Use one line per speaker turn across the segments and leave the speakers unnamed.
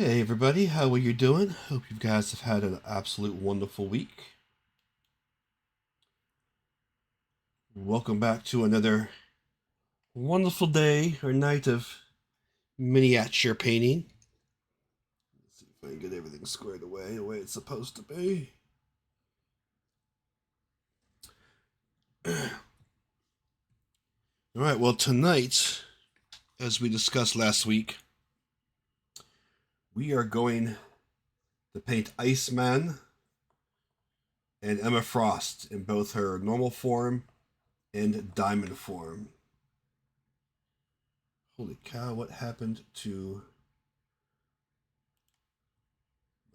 Hey everybody, how are you doing? Hope you guys have had an absolute wonderful week. Welcome back to another wonderful day or night of miniature painting. Let's see if I can get everything squared away the way it's supposed to be. Alright, well tonight, as we discussed last week, we are going to paint Iceman and Emma Frost in both her normal form and diamond form. Holy cow, what happened to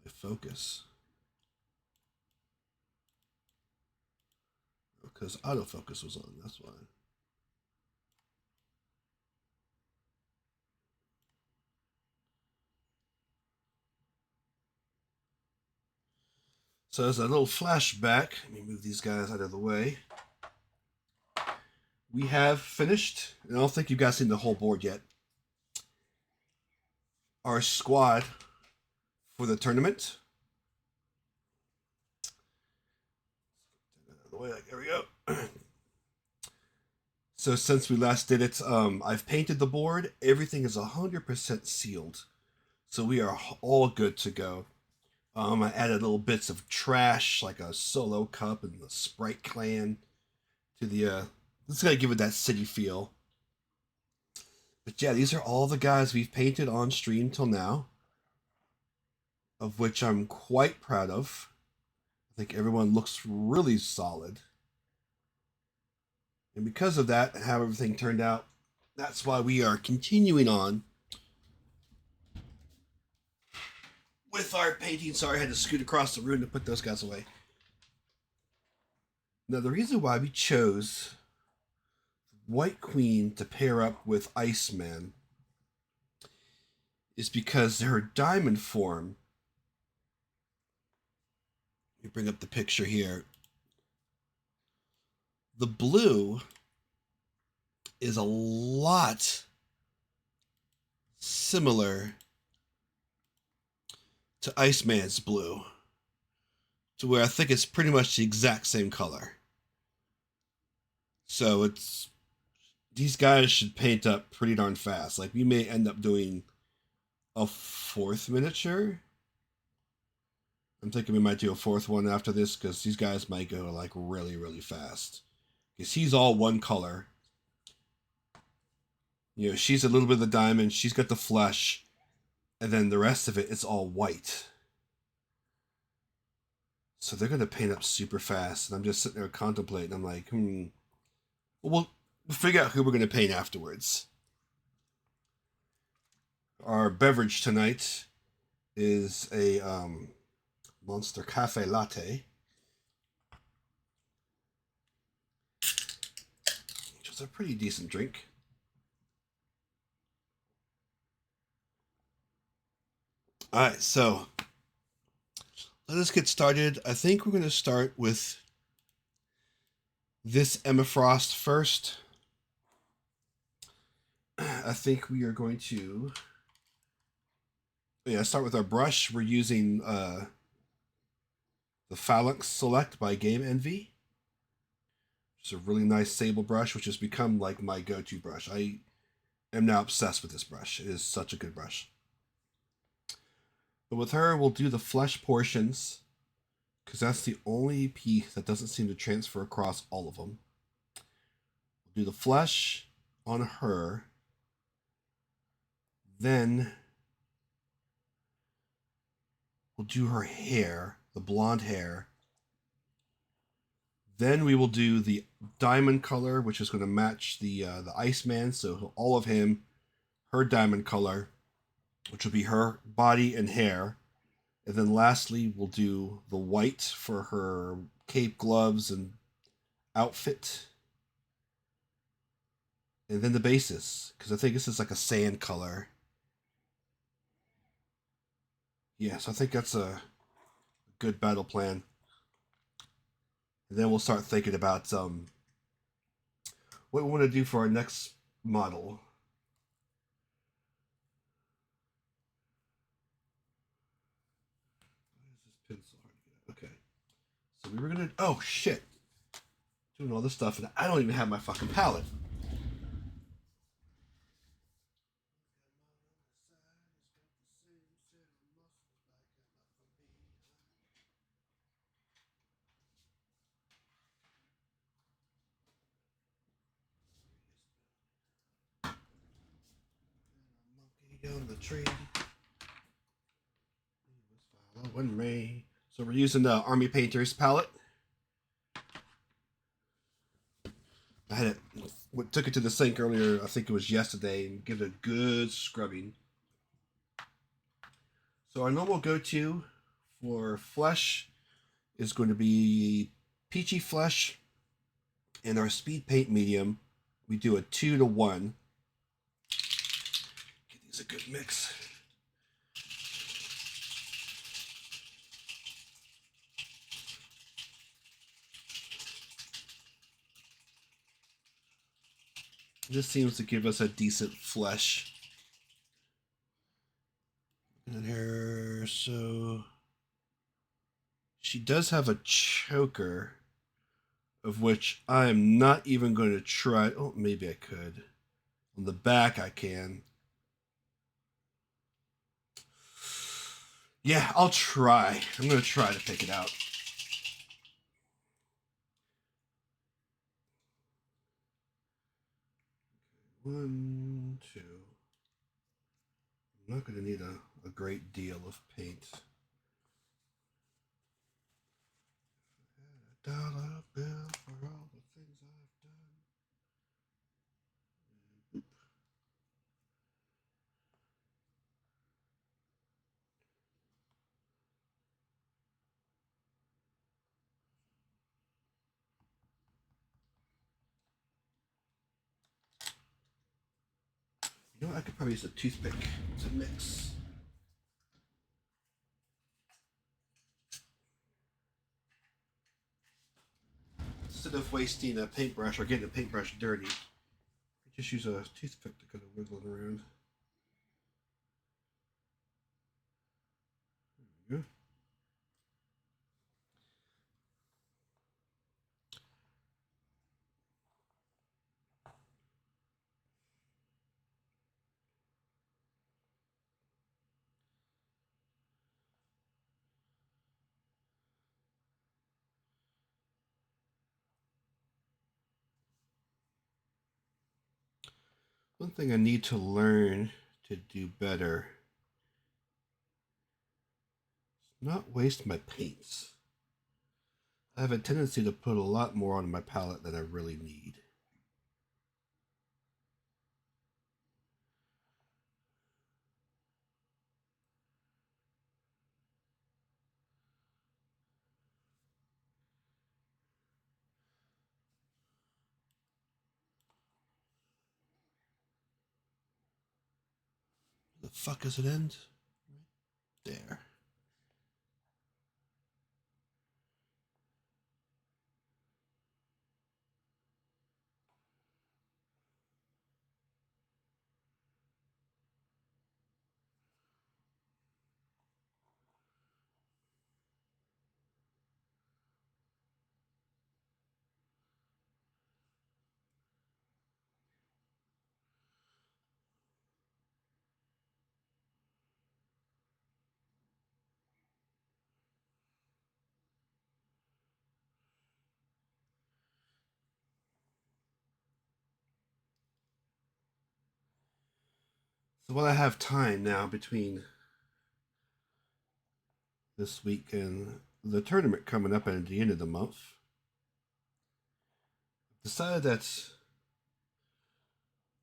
my focus? Because autofocus was on, that's why. So as a little flashback, let me move these guys out of the way. We have finished, and I don't think you guys seen the whole board yet, our squad for the tournament. Out of the way, there we go. So since we last did it, I've painted the board. Everything is 100% sealed. So we are all good to go. I added little bits of trash, like a solo cup and the Sprite clan to the, let's gotta give it that city feel. But yeah, these are all the guys we've painted on stream till now, of which I'm quite proud of. I think everyone looks really solid. And because of that, how everything turned out, that's why we are continuing on with our painting. Sorry, I had to scoot across the room to put those guys away. Now, the reason why we chose White Queen to pair up with Iceman is because her diamond form. Let me bring up the picture here. The blue is a lot similar to Iceman's blue, to where I think it's pretty much the exact same color. So it's, these guys should paint up pretty darn fast. Like, we may end up doing a fourth miniature. I'm thinking we might do a fourth one after this, because these guys might go like really, really fast. Because he's all one color. You know, she's a little bit of the diamond, she's got the flesh, and then the rest of it is all white. So they're gonna paint up super fast, and I'm just sitting there contemplating. I'm like, well, we'll figure out who we're gonna paint afterwards. Our beverage tonight is a Monster Cafe Latte, which is a pretty decent drink. Alright, so let us get started. I think we're going to start with this Emma Frost first. I think we are going to start with our brush. We're using the Phalanx Select by Game Envy. It's a really nice sable brush, which has become like my go-to brush. I am now obsessed with this brush. It is such a good brush. But with her, we'll do the flesh portions, because that's the only piece that doesn't seem to transfer across all of them. We'll do the flesh on her. Then we'll do her hair, the blonde hair. Then we will do the diamond color, which is going to match the Iceman. So all of him, her diamond color, which will be her body and hair. And then lastly, we'll do the white for her cape, gloves, and outfit. And then the bases, because I think this is like a sand color. Yeah, so I think that's a good battle plan. And then we'll start thinking about what we want to do for our next model. Pencil. Okay. So we were gonna. Oh shit! Doing all this stuff, and I don't even have my fucking palette. Monkey on the tree. Following me. So we're using the Army Painters palette. I had it. Took it to the sink earlier. I think it was yesterday, and give it a good scrubbing. So our normal go-to for flesh is going to be peachy flesh, and our speed paint medium, we do a 2-to-1. Get these a good mix. This seems to give us a decent flesh in her. So she does have a choker, of which I'm not even going to try. Oh, maybe I could. On the back, I can. Yeah, I'll try. I'm going to try to pick it out. One, two. I'm not going to need a great deal of paint. $1 bill for all the things I've done. Boop. You know what? I could probably use a toothpick to mix. Instead of wasting a paintbrush or getting a paintbrush dirty, just use a toothpick to kind of wiggle it around. There we go. One thing I need to learn to do better is not waste my paints. I have a tendency to put a lot more on my palette than I really need. The fuck does it end? There. So while I have time now between this week and the tournament coming up at the end of the month, I've decided that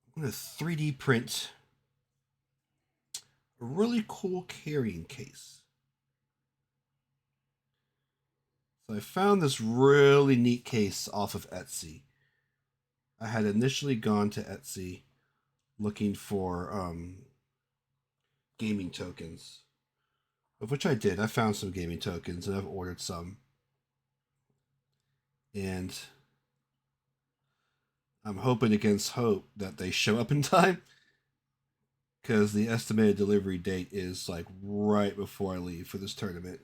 I'm going to 3D print a really cool carrying case. So I found this really neat case off of Etsy. I had initially gone to Etsy looking for gaming tokens, of which I did. I found some gaming tokens and I've ordered some. And I'm hoping against hope that they show up in time, because the estimated delivery date is like right before I leave for this tournament.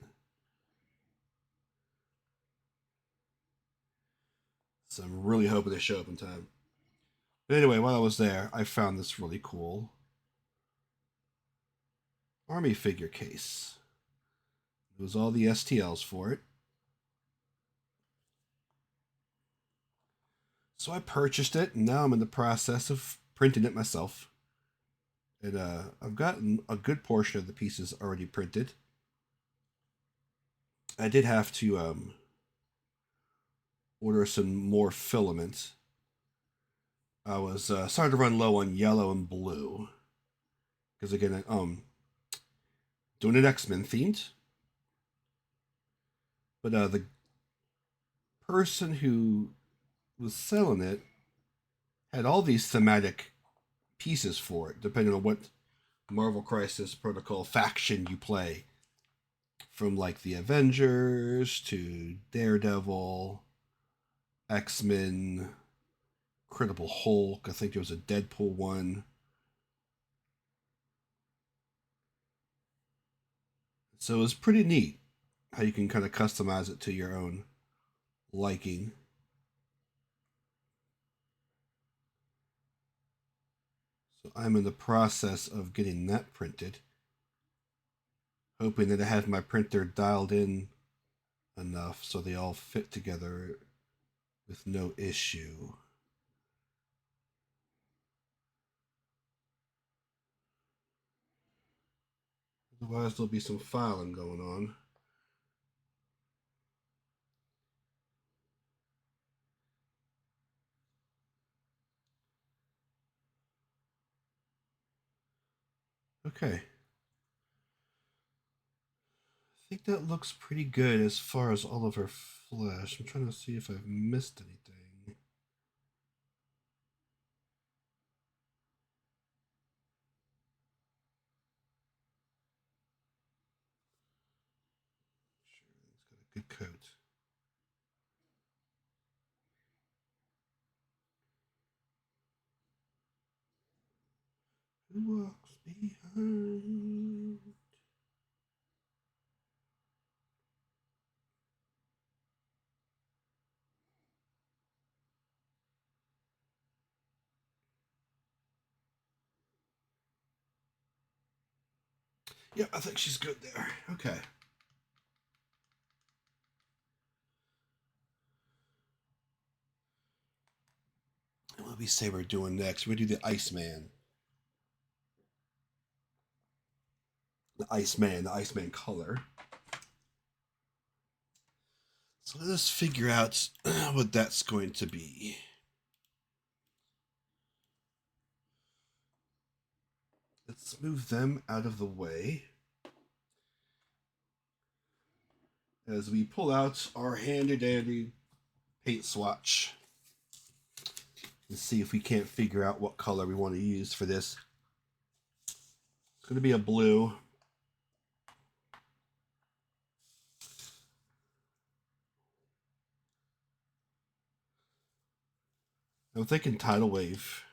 So I'm really hoping to show up in time. But anyway, while I was there, I found this really cool army figure case. It was all the STLs for it. So I purchased it, and now I'm in the process of printing it myself. And I've gotten a good portion of the pieces already printed. I did have to order some more filament. I was starting to run low on yellow and blue because again, doing an X-Men themed, but the person who was selling it had all these thematic pieces for it, depending on what Marvel Crisis Protocol faction you play. From like the Avengers to Daredevil, X-Men, Credible Hulk. I think there was a Deadpool one. So it was pretty neat how you can kind of customize it to your own liking. So I'm in the process of getting that printed, hoping that I have my printer dialed in enough so they all fit together with no issue. Otherwise, there'll be some filing going on. Okay. I think that looks pretty good as far as all of her flesh. I'm trying to see if I've missed anything. Sure, it's got a good coat. Who walks behind? Yep, I think she's good there. Okay. What do we say we're doing next? We're going to do the Iceman. The Iceman color. So let us figure out what that's going to be. Let's move them out of the way as we pull out our handy dandy paint swatch and see if we can't figure out what color we want to use for this. It's going to be a blue. I'm thinking tidal wave.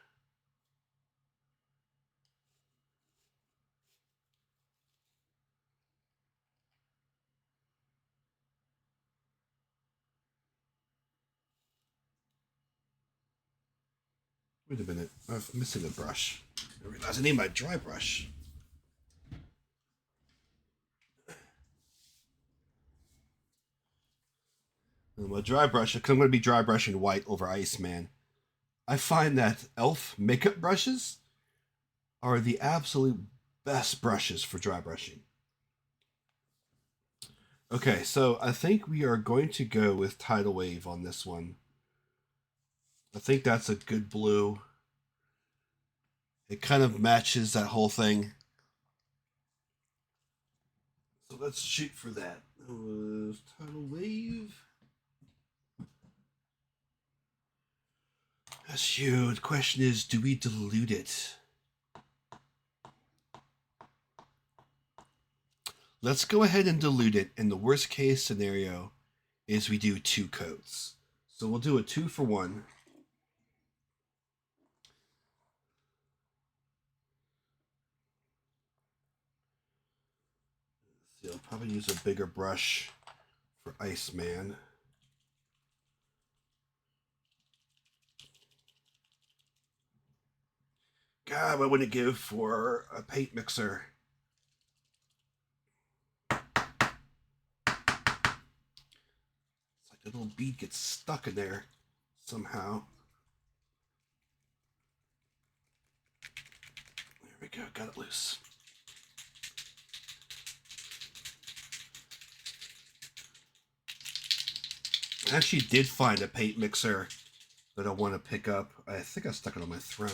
Wait a minute, I'm missing a brush. I realize I need my dry brush. My dry brush, because I'm going to be dry brushing white over Iceman. I find that e.l.f. makeup brushes are the absolute best brushes for dry brushing. Okay, so I think we are going to go with Tidal Wave on this one. I think that's a good blue. It kind of matches that whole thing. So let's shoot for that. That was Tidal Wave. That's you. The question is, do we dilute it? Let's go ahead and dilute it. And the worst case scenario is we do 2 coats. So we'll do a 2 for 1. See, I'll probably use a bigger brush for Iceman. God, what would it give for a paint mixer? It's like the little bead gets stuck in there somehow. There we go, got it loose. I actually did find a paint mixer that I want to pick up. I think I stuck it on my throne.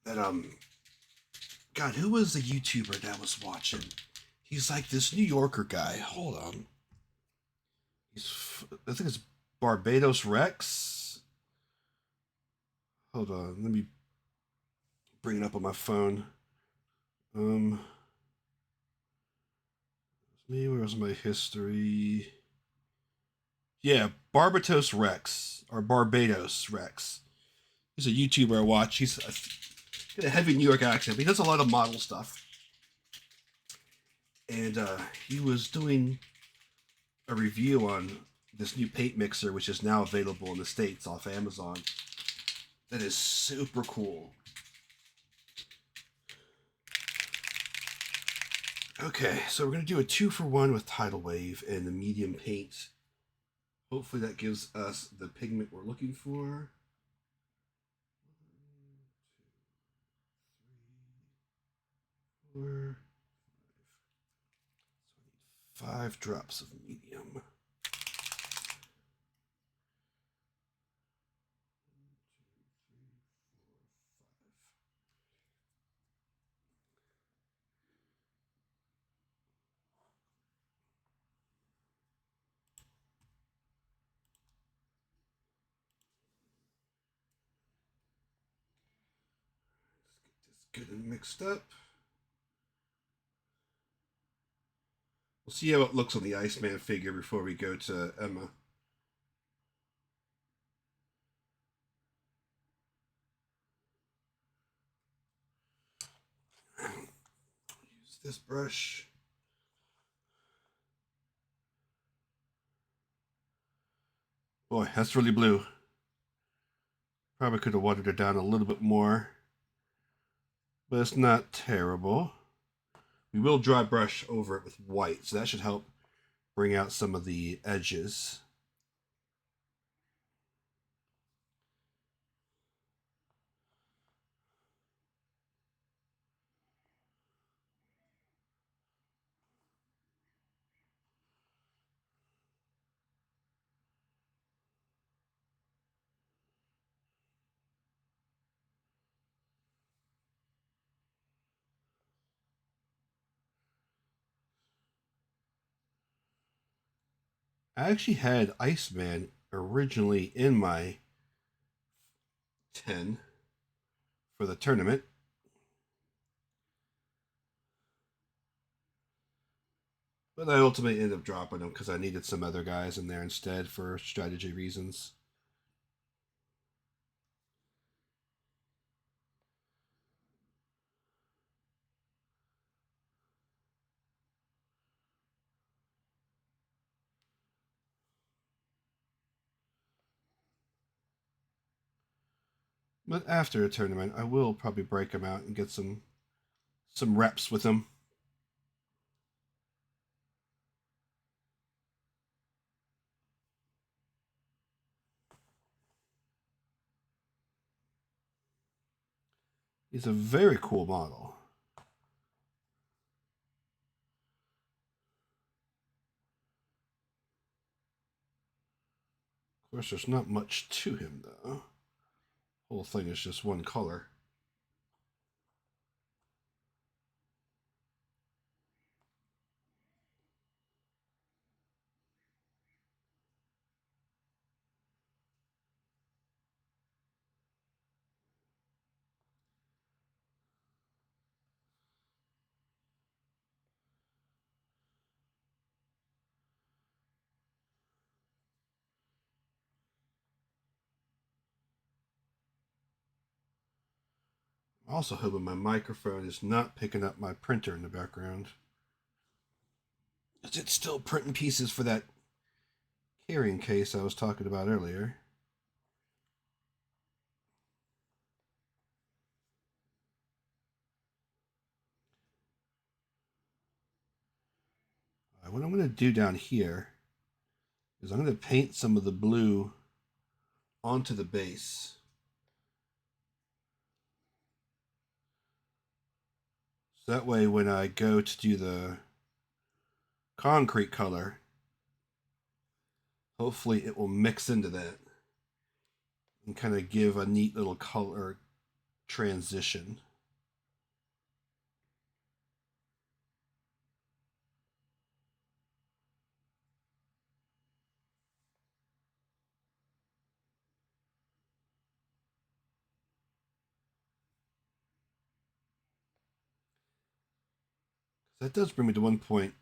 That God, who was the YouTuber that I was watching? He's like this New Yorker guy. Hold on. I think it's Barbados Rex. Hold on, let me bring it up on my phone. Me, where's my history? Yeah, Barbados Rex or Barbados Rex. He's a YouTuber I watch. He's got a heavy New York accent, but he does a lot of model stuff. And he was doing a review on this new paint mixer, which is now available in the States off Amazon. That is super cool. Okay, so we're going to do a 2-for-1 with Tidal Wave and the medium paint. Hopefully that gives us the pigment we're looking for. 1, 2, 3, 4, 5. So I need 5 drops of medium. Get it mixed up. We'll see how it looks on the Iceman figure before we go to Emma. Use this brush. Boy, that's really blue. Probably could have watered it down a little bit more, but it's not terrible. We will dry brush over it with white, so that should help bring out some of the edges. I actually had Iceman originally in my 10 for the tournament. But I ultimately ended up dropping them because I needed some other guys in there instead for strategy reasons. But after a tournament, I will probably break them out and get some reps with them. He's a very cool model. Of course, there's not much to him, though. The whole thing is just one color. I'm also hoping my microphone is not picking up my printer in the background. It's still printing pieces for that carrying case I was talking about earlier. what I'm going to do down here is I'm going to paint some of the blue onto the base. So that way when I go to do the concrete color, hopefully it will mix into that and kind of give a neat little color transition. That does bring me to one point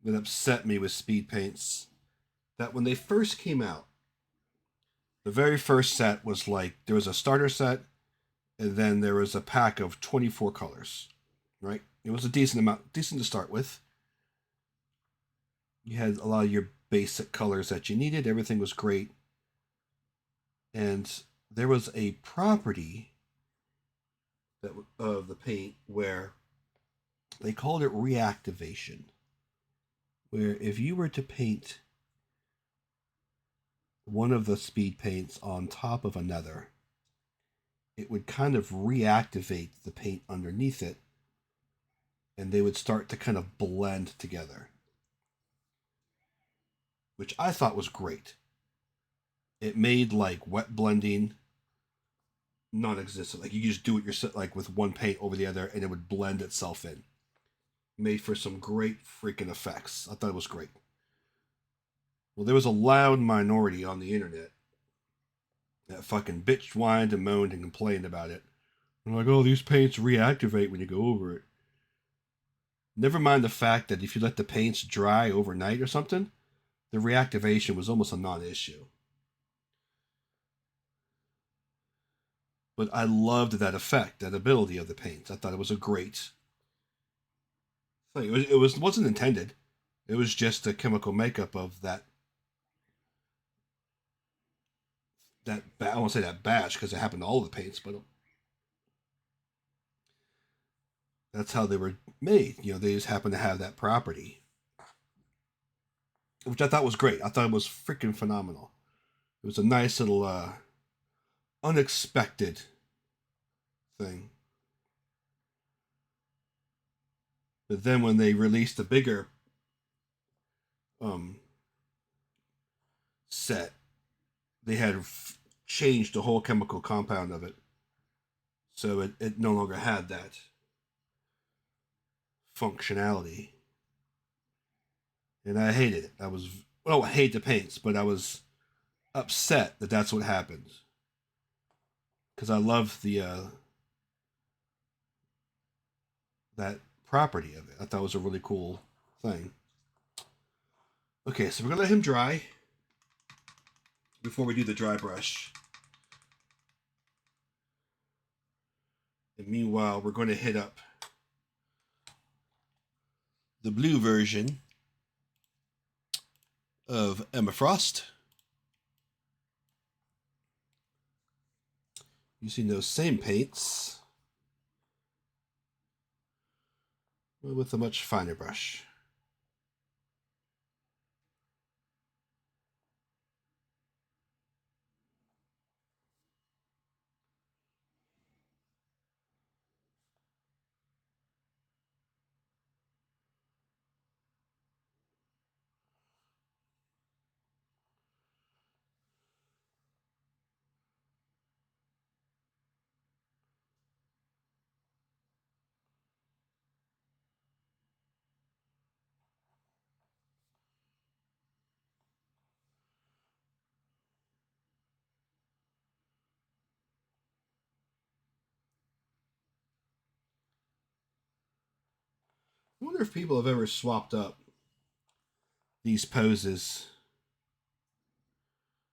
that upset me with speed paints. That when they first came out, the very first set was like there was a starter set, and then there was a pack of 24 colors. Right? It was a decent amount, decent to start with. You had a lot of your basic colors that you needed. Everything was great, and there was a property that of the paint where they called it reactivation, where if you were to paint one of the speed paints on top of another, it would kind of reactivate the paint underneath it, and they would start to kind of blend together, which I thought was great. It made like wet blending non-existent. Like you just do it yourself, like with one paint over the other, and it would blend itself in. Made for some great freaking effects. I thought it was great. Well, there was a loud minority on the internet that fucking bitched, whined, and moaned and complained about it. They're like, oh, these paints reactivate when you go over it. Never mind the fact that if you let the paints dry overnight or something, the reactivation was almost a non-issue. But I loved that effect, that ability of the paints. I thought it was a great thing. It wasn't intended. It was just a chemical makeup of that I won't say that batch because it happened to all the paints, but that's how they were made. You know, they just happened to have that property, which I thought was great. I thought it was freaking phenomenal. It was a nice little unexpected thing. But then when they released the bigger um, set, they had changed the whole chemical compound of it, so it no longer had that functionality, and I hated it. I hate the paints, but I was upset that that's what happened because I love the that property of it. I thought it was a really cool thing. Okay, so we're gonna let him dry before we do the dry brush. And meanwhile, we're going to hit up the blue version of Emma Frost using those same paints with a much finer brush. I wonder if people have ever swapped up these poses.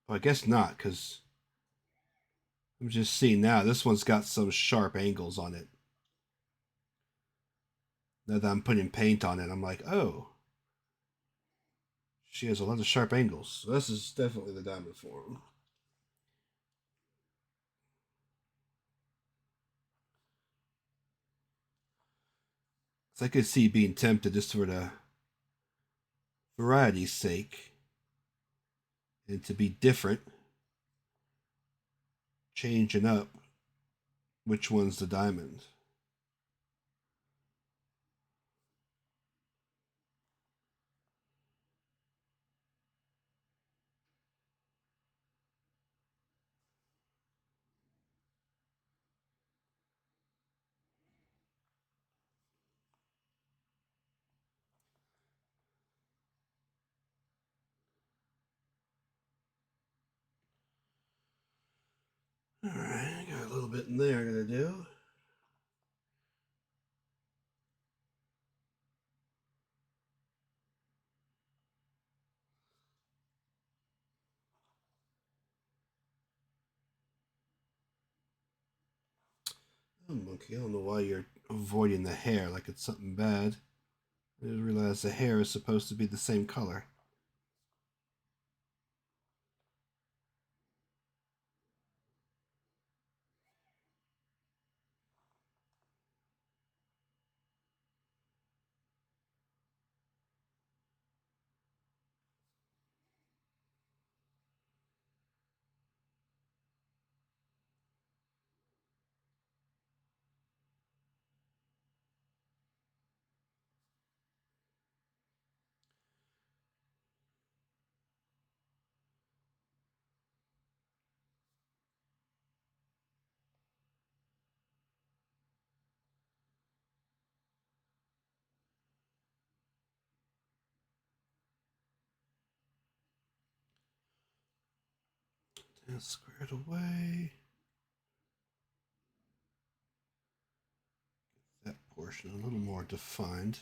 Well, I guess not, because I'm just seeing now this one's got some sharp angles on it. Now that I'm putting paint on it, I'm like, oh, she has a lot of sharp angles. So this is definitely the diamond form. So I could see being tempted just sort of variety's sake and to be different, changing up which one's the diamond. All right, got a little bit in there I'm gonna do. Oh, monkey, I don't know why you're avoiding the hair like it's something bad. I didn't realize the hair is supposed to be the same color. And square it away. That portion a little more defined.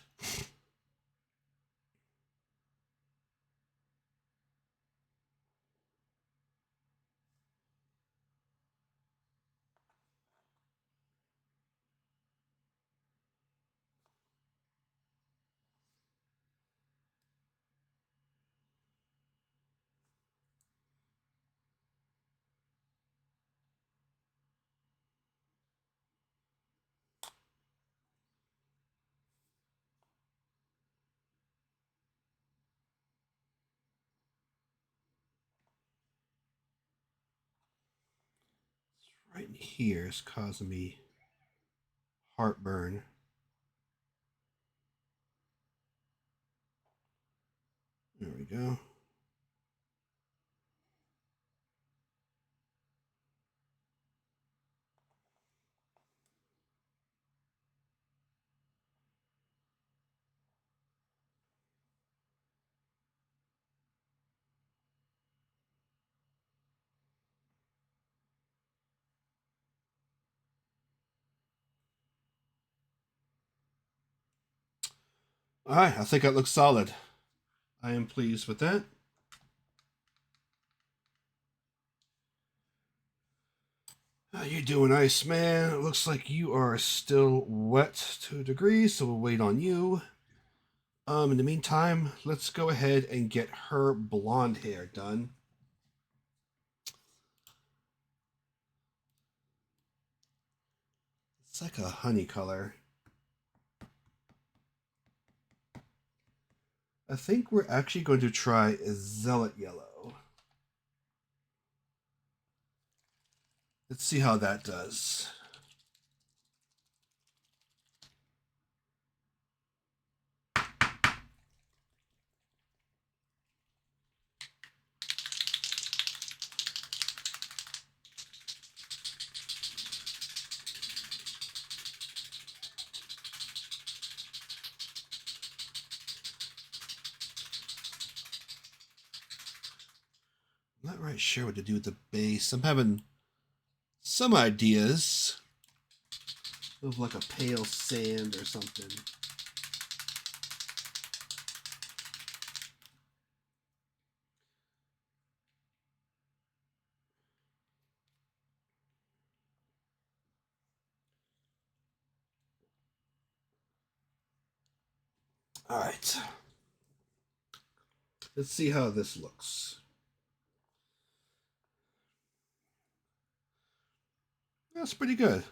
Right in here is causing me heartburn. There we go. All right, I think that looks solid. I am pleased with that. How you doing, Iceman? It looks like you are still wet to a degree, so we'll wait on you. In the meantime, let's go ahead and get her blonde hair done. It's like a honey color. I think we're actually going to try a zealot yellow. Let's see how that does. I'm not right sure what to do with the base. I'm having some ideas of like a pale sand or something. All right. Let's see how this looks. That's pretty good.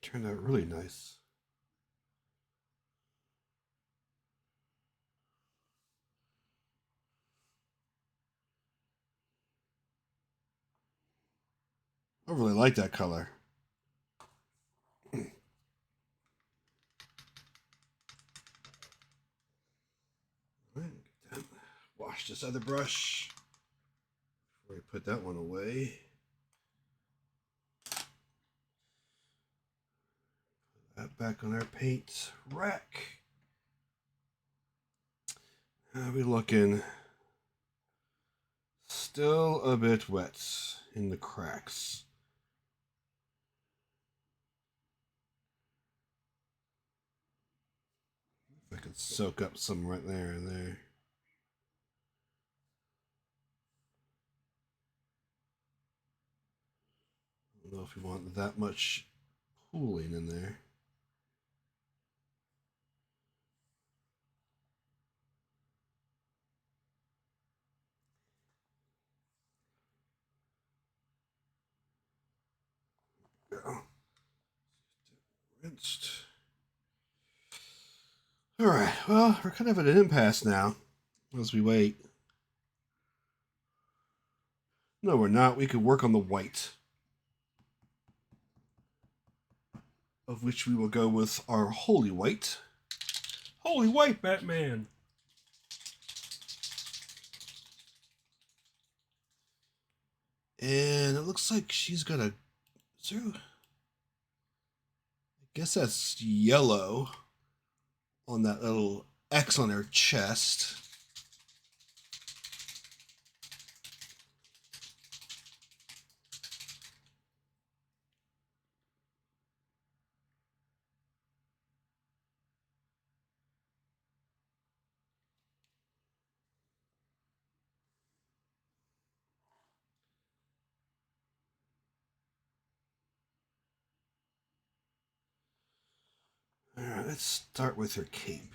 Turned out really nice. I really like that color. Wash this other brush before we put that one away. Put that back on our paint rack. How are we looking? Still a bit wet in the cracks. If I could soak up some right there and there. I don't know if we want that much pooling in there. Go. Rinsed. Alright, well, we're kind of at an impasse now as we wait. No, we're not. We could work on the white. Of which we will go with our Holy White. Holy White Batman! And it looks like she's got a... Is there... I guess that's yellow on that little X on her chest. Alright, let's start with her cape.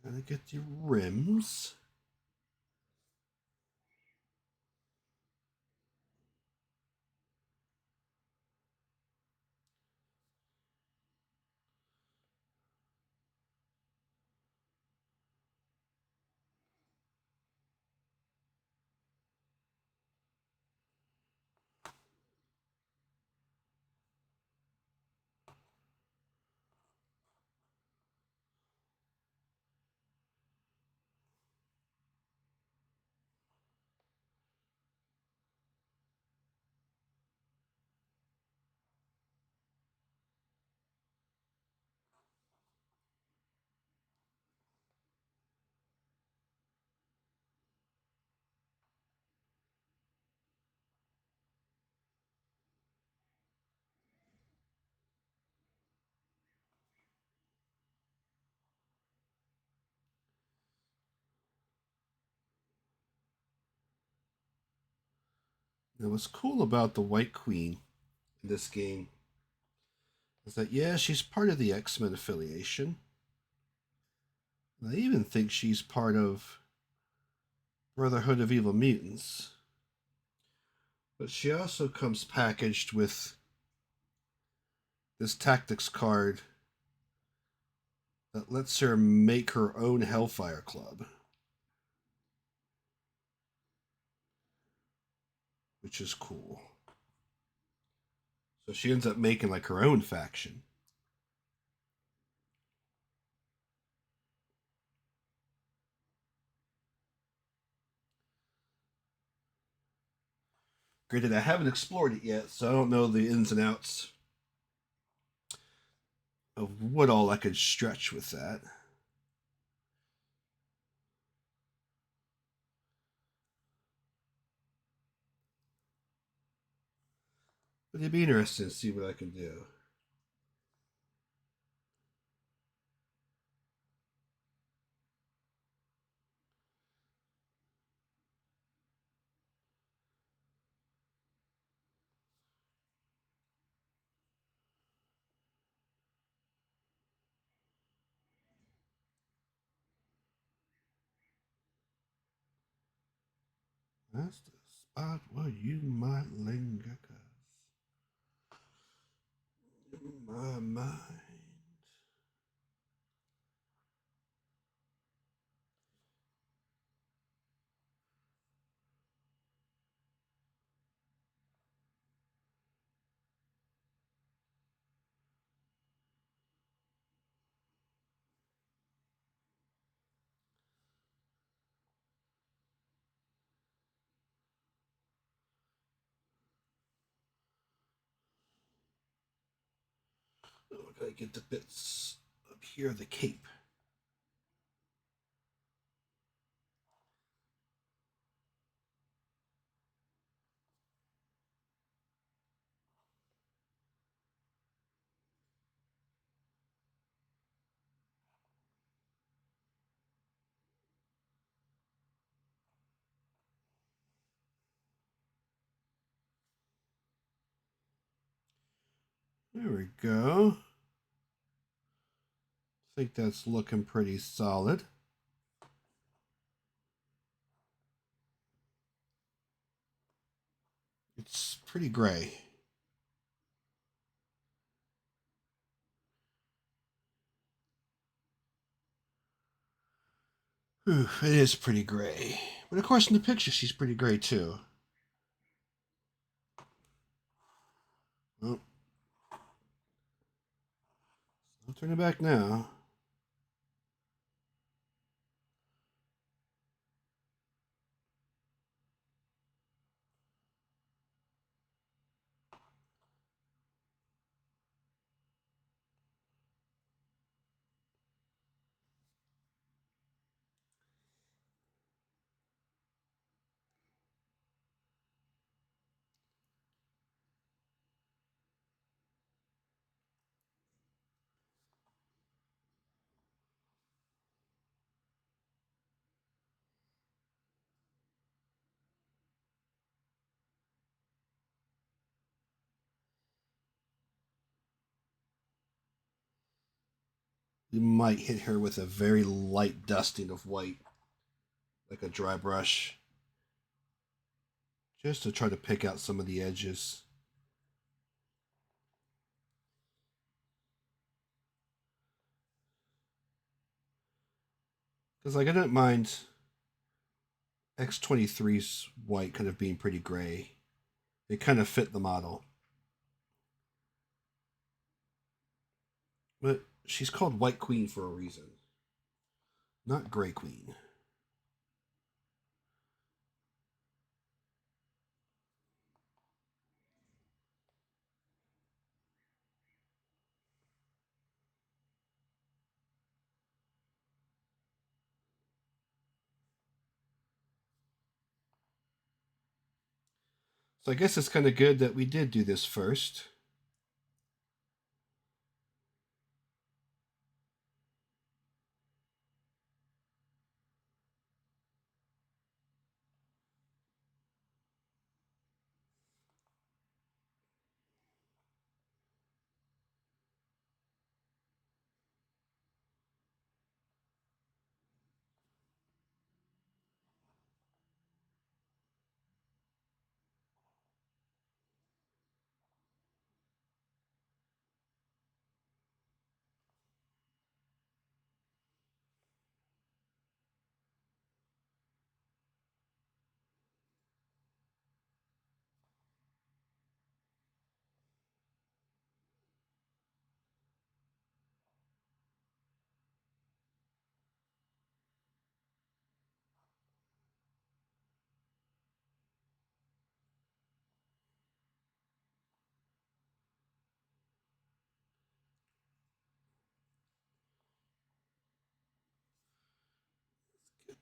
Gotta get the rims. Now, what's cool about the White Queen in this game is that, yeah, she's part of the X-Men affiliation. And I even think she's part of Brotherhood of Evil Mutants. But she also comes packaged with this tactics card that lets her make her own Hellfire Club, which is cool. So she ends up making like her own faction. Granted, I haven't explored it yet, so I don't know the ins and outs of what all I could stretch with that. But it'd be interesting to see what I can do. That's the spot where you might linger, 'cause in my mind. Oh, I gotta get the bits up here, the cape. There we go. I think that's looking pretty solid. It's pretty gray. Whew, it is pretty gray. But of course, in the picture, she's pretty gray too. Oh, I'll turn it back now. You might hit her with a very light dusting of white, like a dry brush, just to try to pick out some of the edges. Because, like, I don't mind X23's white kind of being pretty gray. It kind of fit the model. But she's called White Queen for a reason, not Gray Queen. So I guess it's kind of good that we did do this first.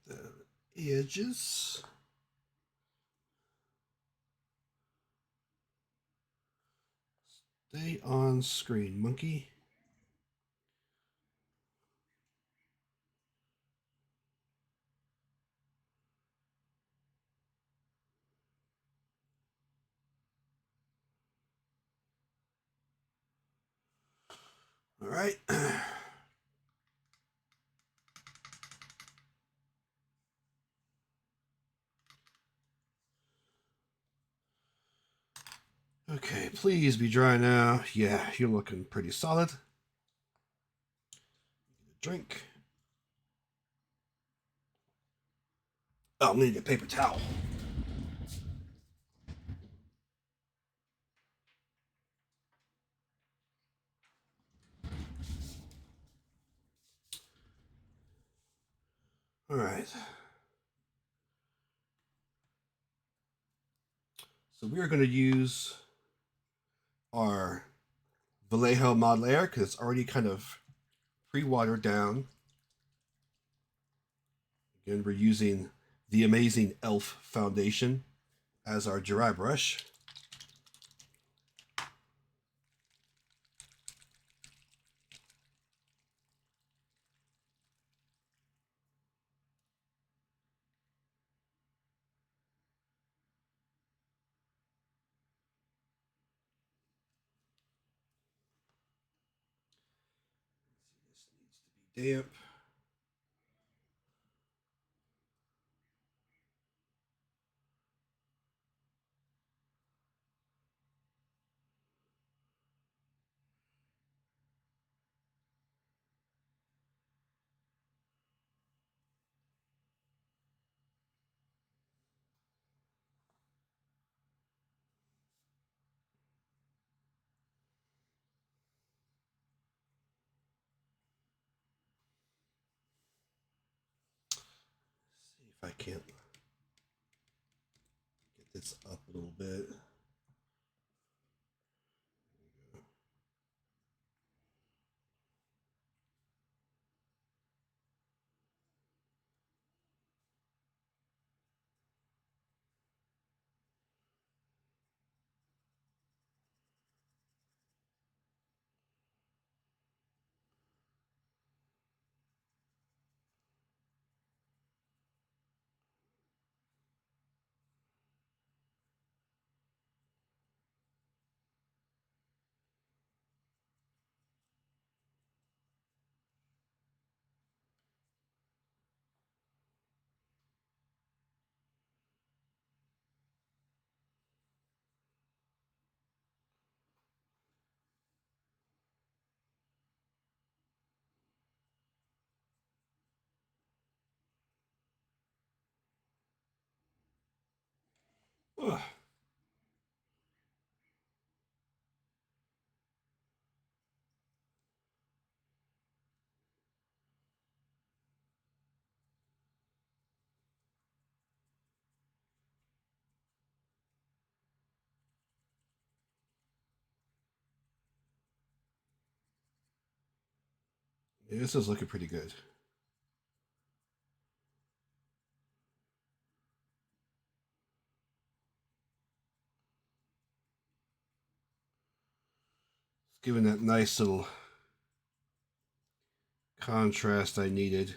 Get the edges. Stay on screen, monkey. All right. Okay, please be dry now. Yeah, you're looking pretty solid. Drink. Oh, I'm gonna need a paper towel. All right. So we are going to use our Vallejo Model Air because it's already kind of pre-watered down. Again, we're using the amazing Elf foundation as our dry brush. This needs to be damp. See if I can't get this up a little bit. Ugh. Yeah, this is looking pretty good. It's giving that nice little contrast I needed.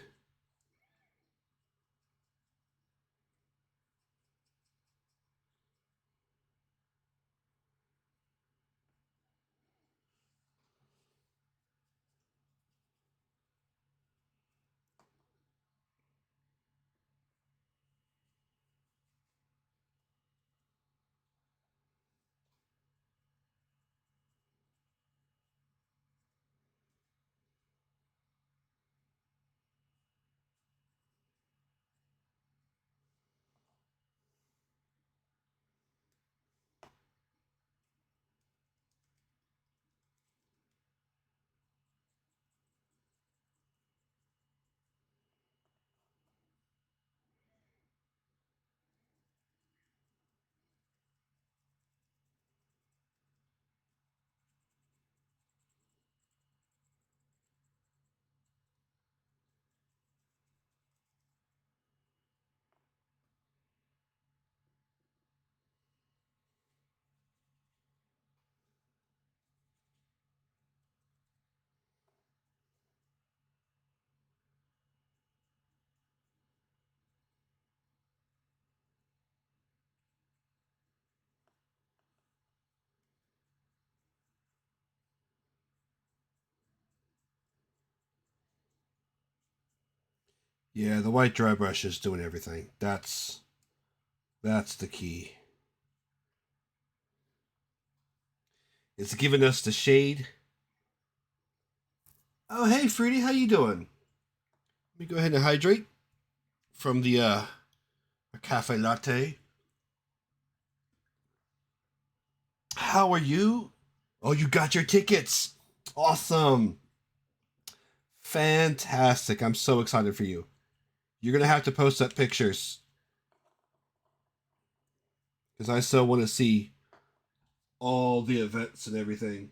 Yeah, the white dry brush is doing everything. That's the key. It's giving us the shade. Oh, hey, Fruity, how you doing? Let me go ahead and hydrate from the cafe latte. How are you? Oh, you got your tickets. Awesome. Fantastic. I'm so excited for you. You're going to have to post up pictures because I so want to see all the events and everything.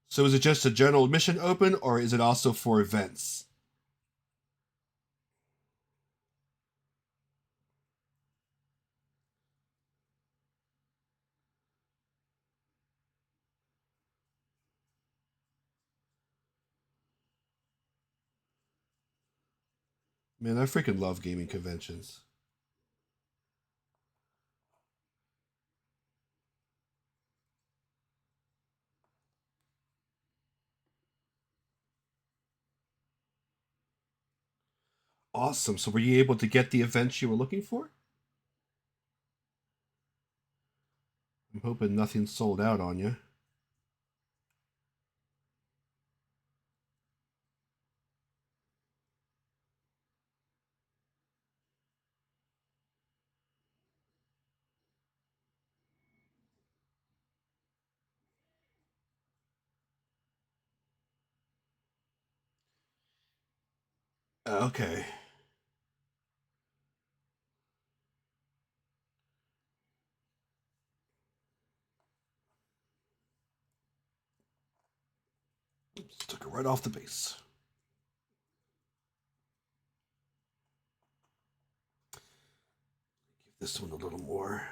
So is it just a general admission open or is it also for events? Man, I freaking love gaming conventions. Awesome. So were you able to get the events you were looking for? I'm hoping nothing sold out on you. Okay. Just took it right off the base. Give this one a little more.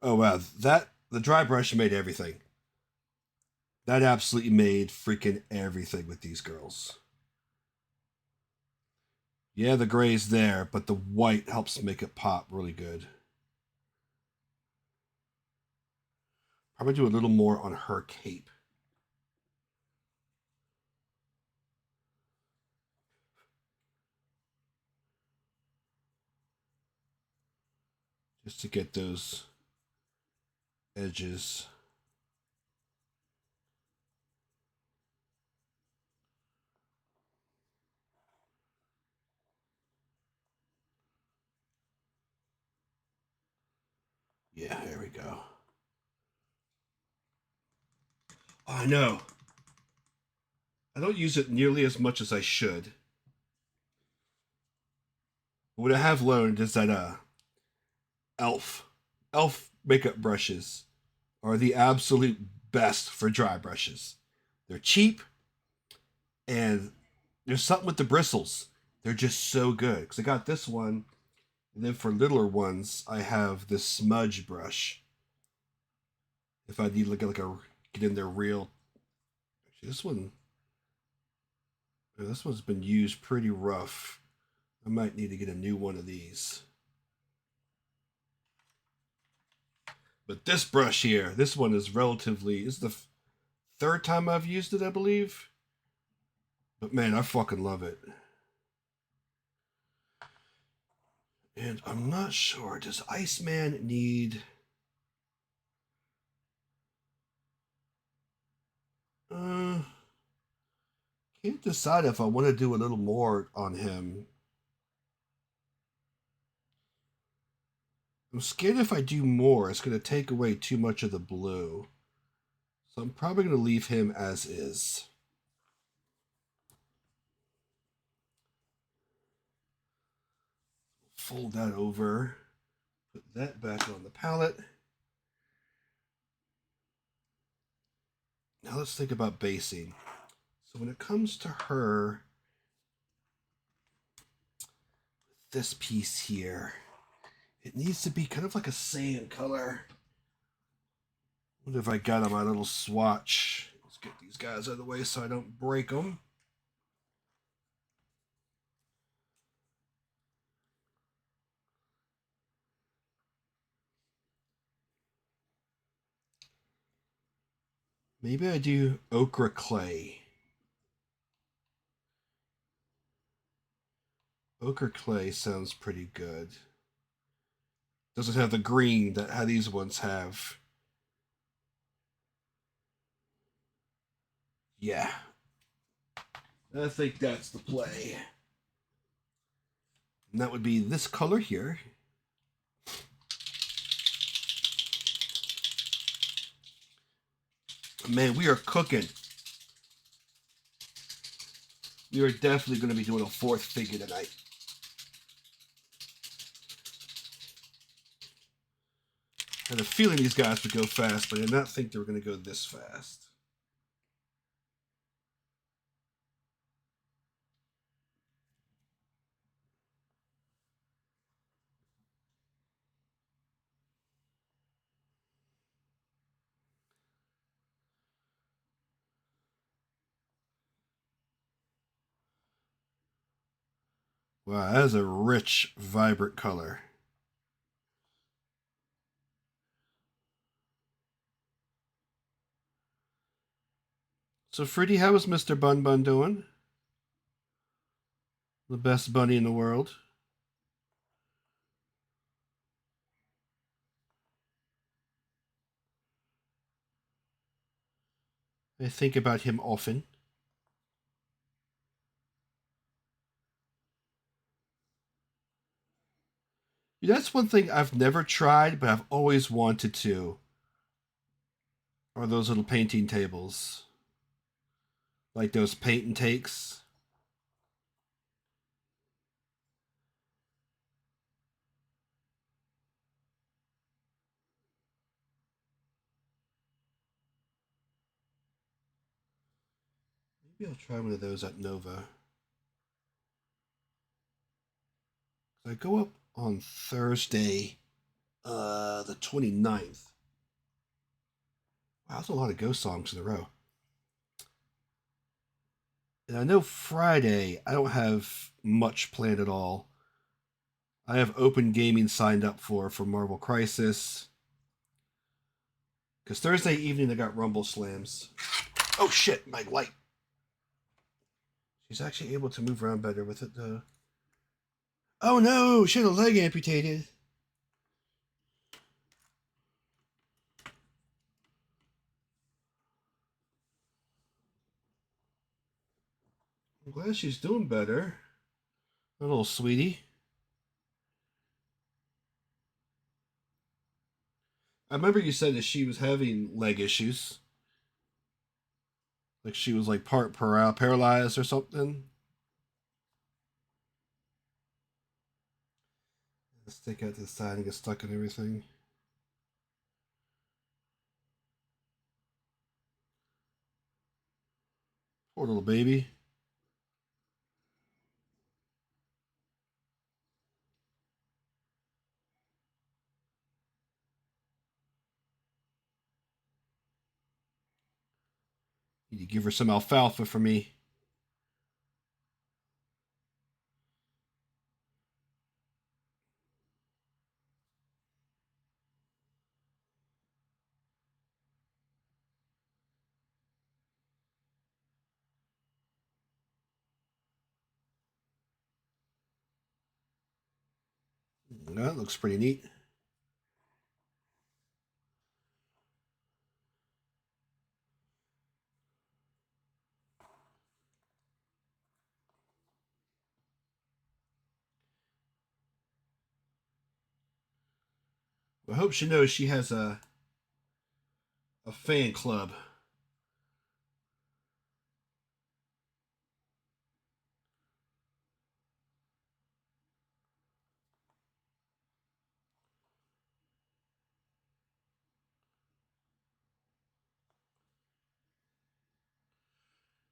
Oh wow, that the dry brush made everything. That absolutely made freaking everything with these girls. Yeah, the gray's there, but the white helps make it pop really good. Probably do a little more on her cape. Just to get those edges. Yeah, there we go. Oh, I know. I don't use it nearly as much as I should. But what I have learned is that elf elf makeup brushes are the absolute best for dry brushes. They're cheap and there's something with the bristles. They're just so good. Because I got this one, and then for littler ones, I have this smudge brush. If I need to get in there real. Actually, this one's been used pretty rough. I might need to get a new one of these. But this brush here, this one is relatively. This is the third time I've used it, I believe. But man, I fucking love it. And I'm not sure. Does Iceman need? Uh, can't decide if I want to do a little more on him. I'm scared if I do more, it's going to take away too much of the blue. So I'm probably going to leave him as is. Fold that over. Put that back on the palette. Now let's think about basing. So when it comes to her, this piece here, it needs to be kind of like a sand color. What have I got on my little swatch? Let's get these guys out of the way so I don't break them. Maybe I do ochre clay. Ochre clay sounds pretty good. Doesn't have the green that how these ones have. Yeah, I think that's the play. And that would be this color here. Man, we are cooking. We are definitely going to be doing a fourth figure tonight. I had a feeling these guys would go fast, but I did not think they were going to go this fast. Wow, that is a rich, vibrant color. So, Fruity, how is Mr. Bun Bun doing? The best bunny in the world. I think about him often. That's one thing I've never tried, but I've always wanted to. Are those little painting tables. Like those paint and takes. Maybe I'll try one of those at Nova. I go up on Thursday, the 29th. Wow, that's a lot of Ghost songs in a row. And I know Friday, I don't have much planned at all. I have open gaming signed up for Marvel Crisis. Because Thursday evening, I got Rumble Slams. Oh shit, my light. She's actually able to move around better with it, though. Oh no, she had a leg amputated. I'm glad she's doing better. A little sweetie. I remember you said that she was having leg issues. Like she was like part paralyzed or something. Stick out to the side and get stuck in everything. Poor little baby. Need to give her some alfalfa for me. That looks pretty neat. I hope she knows she has a fan club.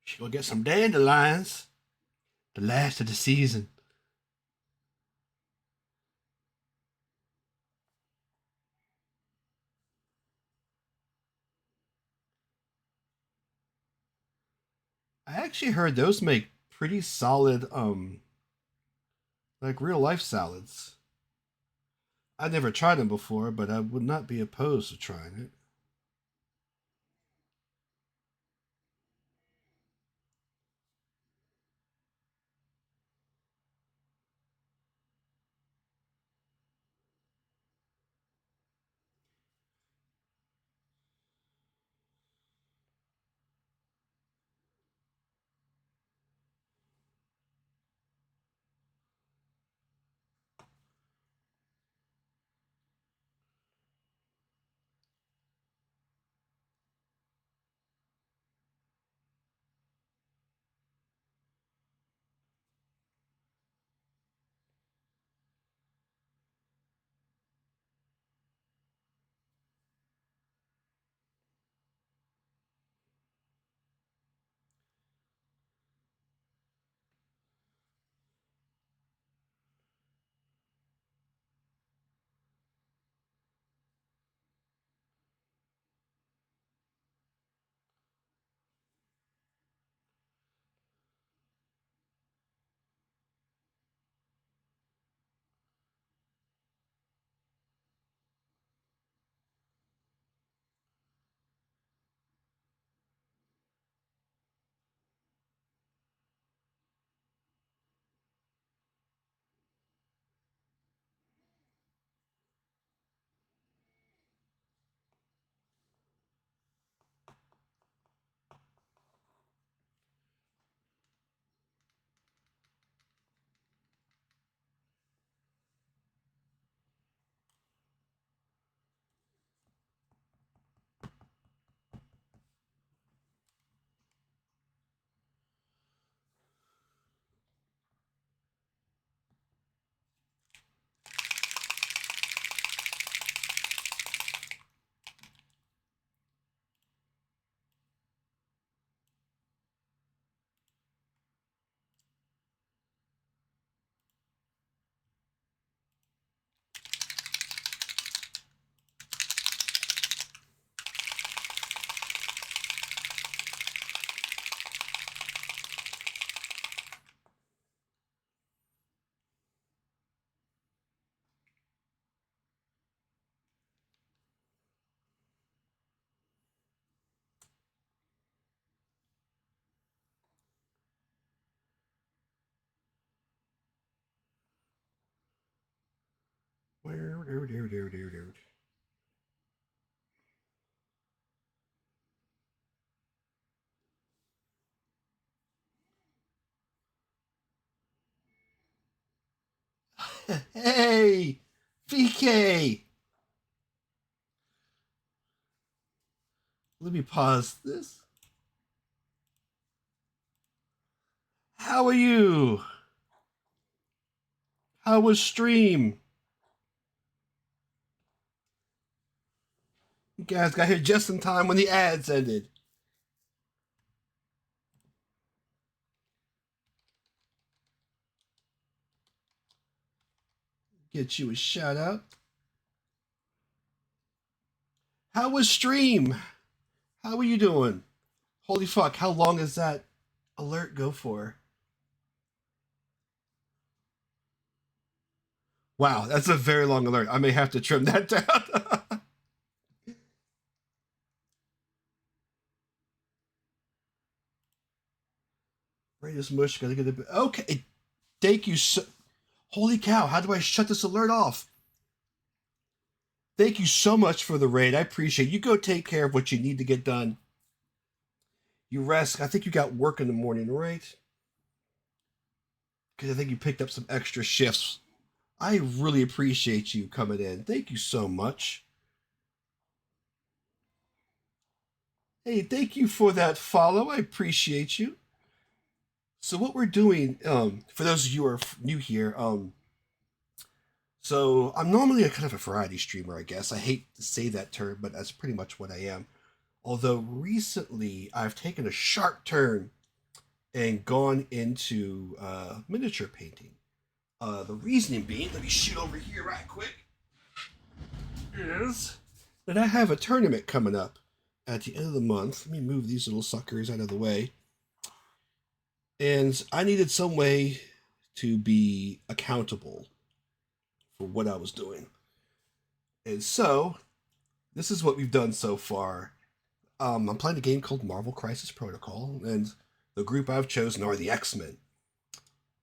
She gonna get some dandelions. The last of the season. I actually heard those make pretty solid, like real life salads. I never tried them before, but I would not be opposed to trying it. Hey, VK. Let me pause this. How are you? How was stream? You guys got here just in time when the ads ended. Get you a shout out. How was stream? How are you doing? Holy fuck, how long does that alert go for? Wow, that's a very long alert. I may have to trim that down. Greatest mush, gotta get a bit. Okay, thank you so. Holy cow, how do I shut this alert off? Thank you so much for the raid. I appreciate it. You go take care of what you need to get done. You rest. I think you got work in the morning, right? Because I think you picked up some extra shifts. I really appreciate you coming in. Thank you so much. Hey, thank you for that follow. I appreciate you. So what we're doing, for those of you who are new here, so I'm normally a kind of a variety streamer, I guess. I hate to say that term, but that's pretty much what I am. Although recently I've taken a sharp turn and gone into miniature painting. The reasoning being, let me shoot over here right quick, is that I have a tournament coming up at the end of the month. Let me move these little suckers out of the way. And I needed some way to be accountable for what I was doing. And so, this is what we've done so far. I'm playing a game called Marvel Crisis Protocol, and the group I've chosen are the X-Men.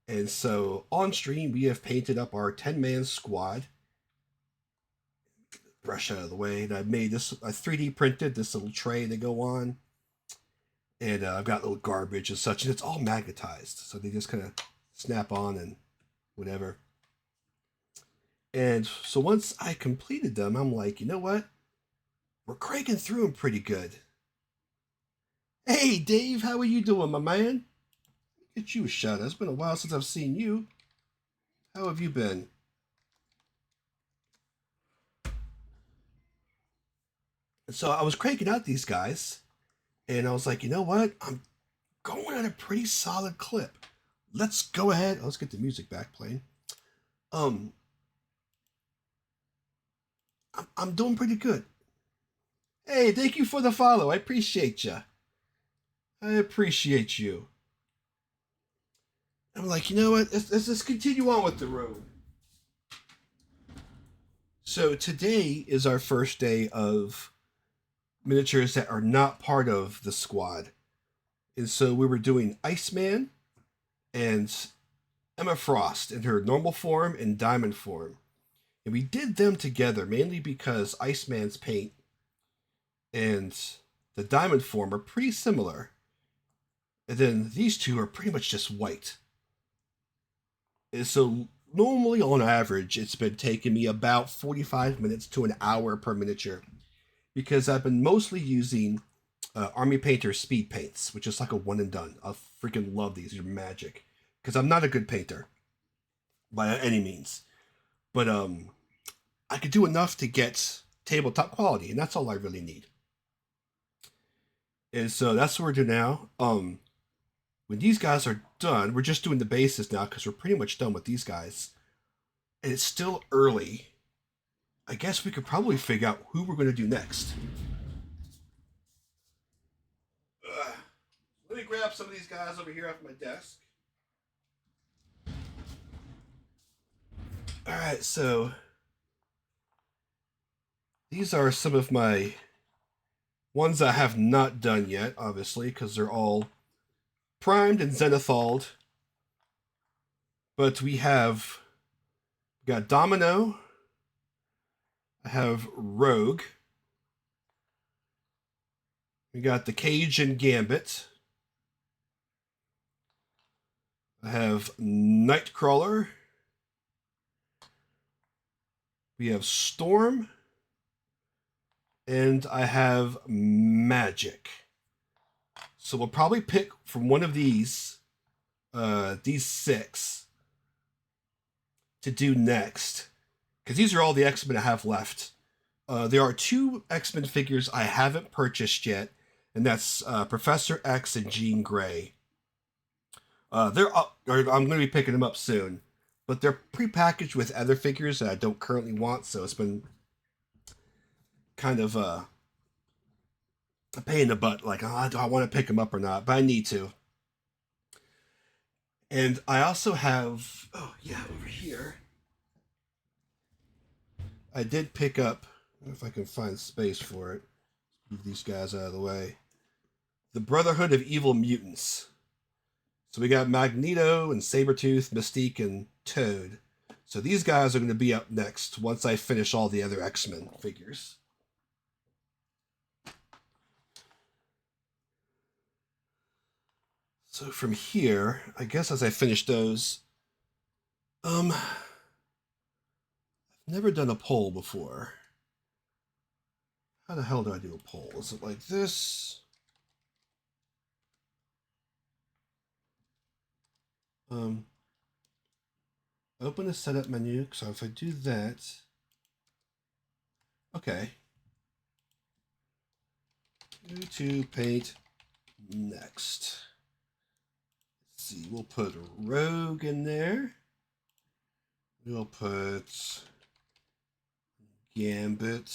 And so, on stream, we have painted up our 10-man squad. Brush out of the way, and I made this, I 3D printed this little tray to go on. And I've got little garbage and such, and it's all magnetized. So they just kind of snap on and whatever. And so once I completed them, I'm like, you know what? We're cranking through them pretty good. Hey, Dave, how are you doing, my man? Get you a shout out. It's been a while since I've seen you. How have you been? And so I was cranking out these guys, and I was like, you know what? I'm going at a pretty solid clip. Let's go ahead. Let's get the music back playing. I'm doing pretty good. Hey, thank you for the follow. I appreciate you. I appreciate you. I'm like, you know what? Let's just continue on with the road. So today is our first day of miniatures that are not part of the squad. And so we were doing Iceman and Emma Frost in her normal form and diamond form. And we did them together mainly because Iceman's paint and the diamond form are pretty similar. And then these two are pretty much just white. And so normally on average, it's been taking me about 45 minutes to an hour per miniature because I've been mostly using Army Painter speed paints, which is like a one and done. I freaking love these. These are magic because I'm not a good painter by any means. But I could do enough to get tabletop quality, and that's all I really need. And so that's what we're doing now. When these guys are done, we're just doing the bases now because we're pretty much done with these guys. And it's still early. I guess we could probably figure out who we're going to do next. Let me grab some of these guys over here off my desk. Alright, so these are some of my ones I have not done yet, obviously, because they're all primed and zenithalled. But we got Domino, have Rogue. We got the Cage and Gambit. I have Nightcrawler. We have Storm. And I have Magic. So we'll probably pick from one of these 6, to do next. Because these are all the X-Men I have left. There are 2 X-Men figures I haven't purchased yet, and that's Professor X and Jean Grey. They're up, or I'm going to be picking them up soon, but they're prepackaged with other figures that I don't currently want, so it's been kind of a pain in the butt. Like, oh, do I want to pick them up or not? But I need to. And I also have, over here, I did pick up, I don't know if I can find space for it. Move these guys out of the way. The Brotherhood of Evil Mutants. So we got Magneto and Sabretooth, Mystique, and Toad. So these guys are going to be up next once I finish all the other X-Men figures. So from here, I guess as I finish those, I've never done a poll before. How the hell do I do a poll? Is it like this? Open the setup menu. So if I do that, okay. Go to paint next. Let's see, we'll put Rogue in there. We'll put Gambit,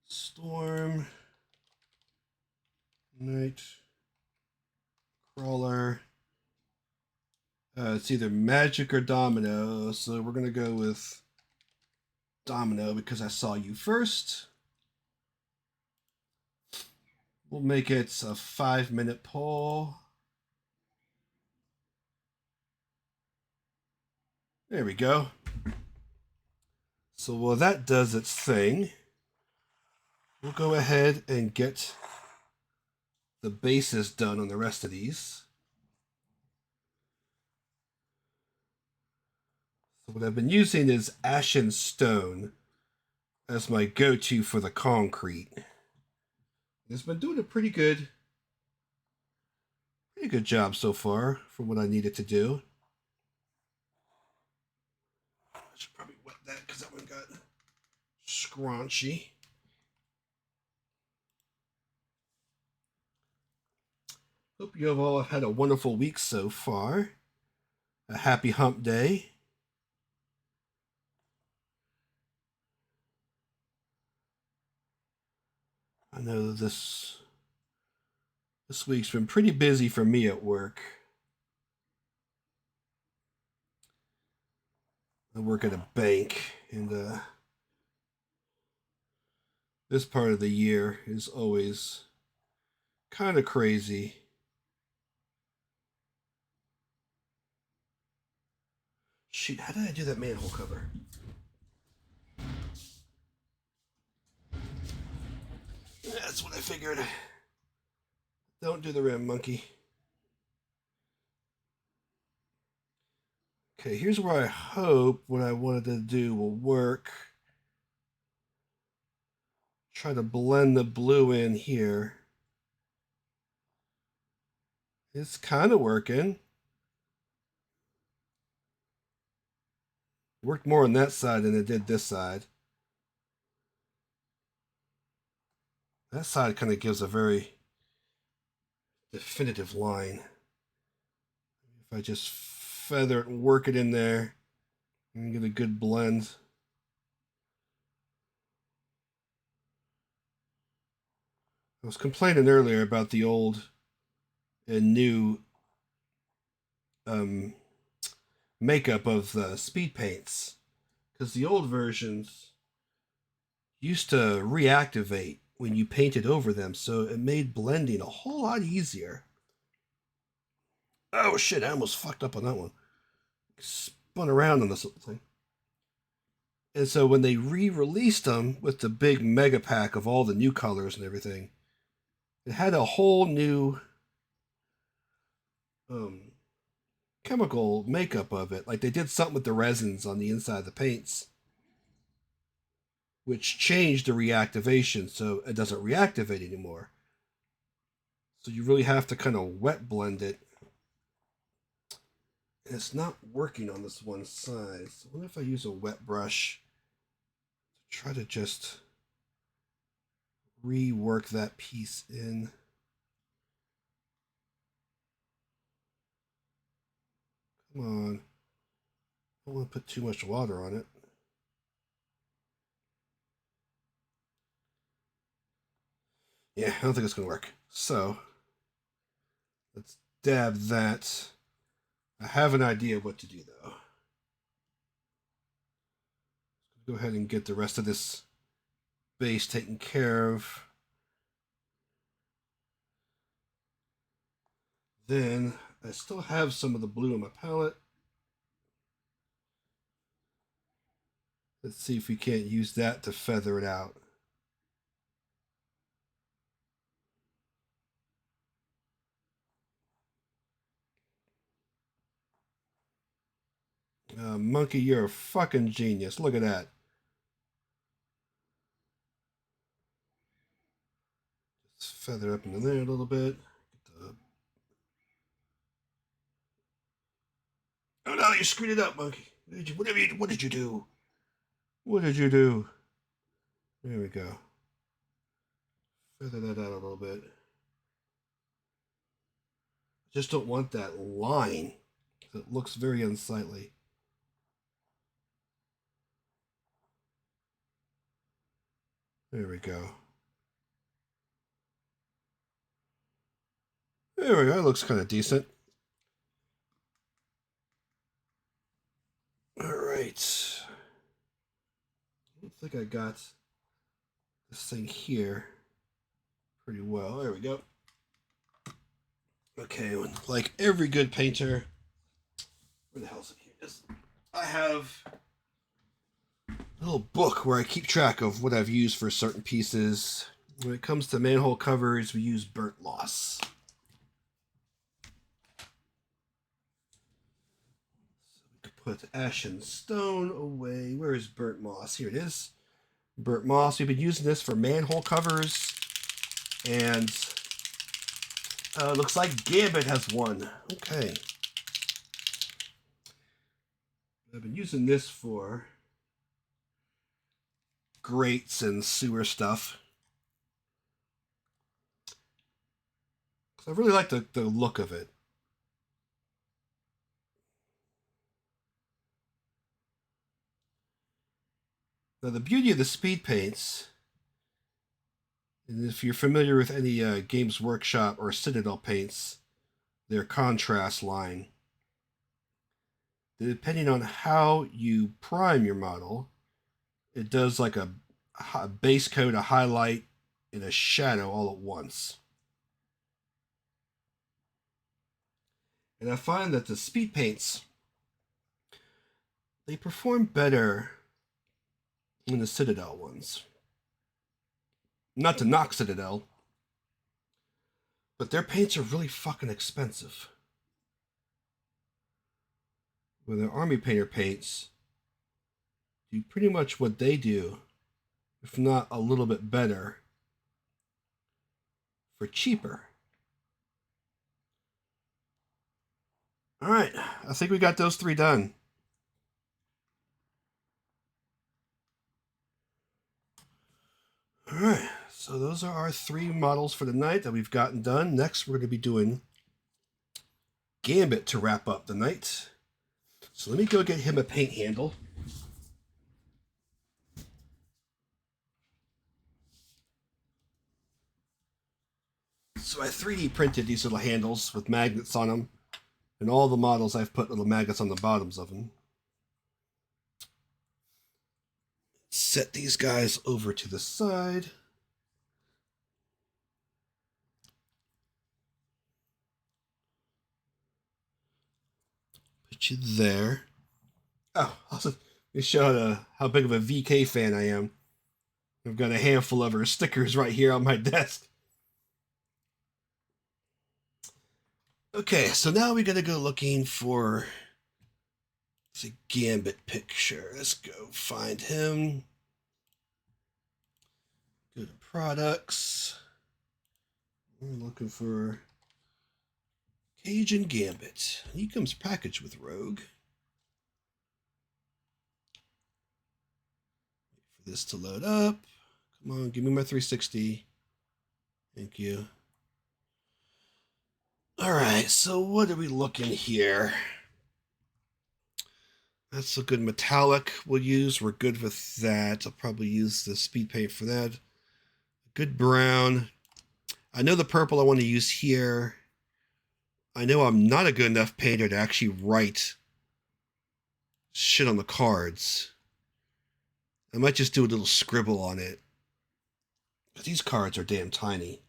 Storm, Nightcrawler. It's either Magic or Domino, so we're going to go with Domino because I saw you first. We'll make it a 5-minute poll. There we go. So while that does its thing, we'll go ahead and get the bases done on the rest of these. So what I've been using is Ashen Stone as my go-to for the concrete. It's been doing a pretty good job so far for what I needed to do. I should probably wet that because that one got scrunchy. Hope you have all had a wonderful week so far. A happy hump day. I know this week's been pretty busy for me at work. I work at a bank, and this part of the year is always kind of crazy. Shoot, how did I do that manhole cover? That's what I figured. Don't do the rim, monkey. Okay, here's where I hope what I wanted to do will work. Try to blend the blue in here. It's kind of working. Worked more on that side than it did this side. That side kind of gives a very definitive line. If I just feather it and work it in there and get a good blend. I was complaining earlier about the old and new makeup of the speed paints, because the old versions used to reactivate when you painted over them, so it made blending a whole lot easier. Oh shit, I almost fucked up on that one. Spun around on this thing. And so when they re-released them with the big mega pack of all the new colors and everything, it had a whole new um, chemical makeup of it. Like they did something with the resins on the inside of the paints, which changed the reactivation so it doesn't reactivate anymore. So you really have to kind of wet blend it. And it's not working on this one side. So what if I use a wet brush to try to just rework that piece in? Come on. I don't want to put too much water on it. Yeah, I don't think it's going to work. So let's dab that. I have an idea of what to do though. Go ahead and get the rest of this base taken care of. Then I still have some of the blue on my palette. Let's see if we can't use that to feather it out. Monkey, you're a fucking genius. Look at that. Just feather up into there a little bit. Oh no, you screwed it up, Monkey. What did you do? What did you do? There we go. Feather that out a little bit. Just don't want that line. It looks very unsightly. There we go. There we go. It looks kind of decent. All right. I don't think I got this thing here pretty well. There we go. Okay, like every good painter, where the hell's it? Here it is. I have a little book where I keep track of what I've used for certain pieces. When it comes to manhole covers, we use burnt moss. So we could put ash and stone away. Where is burnt moss? Here it is. Burnt moss. We've been using this for manhole covers, and looks like Gambit has one. Okay. I've been using this for grates and sewer stuff. I really like the look of it. Now, the beauty of the speed paints, and if you're familiar with any Games Workshop or Citadel paints, their contrast line, depending on how you prime your model, it does like a base coat, a highlight, and a shadow all at once. And I find that the speed paints, they perform better than the Citadel ones. Not to knock Citadel, but their paints are really fucking expensive. Where the Army Painter paints do pretty much what they do, if not a little bit better, for cheaper. All right, I think we got those three done. All right, so those are our three models for the night that we've gotten done. Next, we're going to be doing Gambit to wrap up the night. So let me go get him a paint handle. So I 3D printed these little handles with magnets on them. And all the models I've put little magnets on the bottoms of them. Set these guys over to the side. Put you there. Oh, also, It showed how big of a VK fan I am. I've got a handful of her stickers right here on my desk. Okay, so now we gotta go looking for the Gambit picture. Let's go find him. Go to products. We're looking for Cajun Gambit. He comes packaged with Rogue. Wait for this to load up. Come on, give me my 360. Thank you. All right, so what are we looking here? That's a good metallic we'll use. We're good with that. I'll probably use the speed paint for that. Good brown. I know the purple I want to use here. I know I'm not a good enough painter to actually write shit on the cards. I might just do a little scribble on it. But these cards are damn tiny.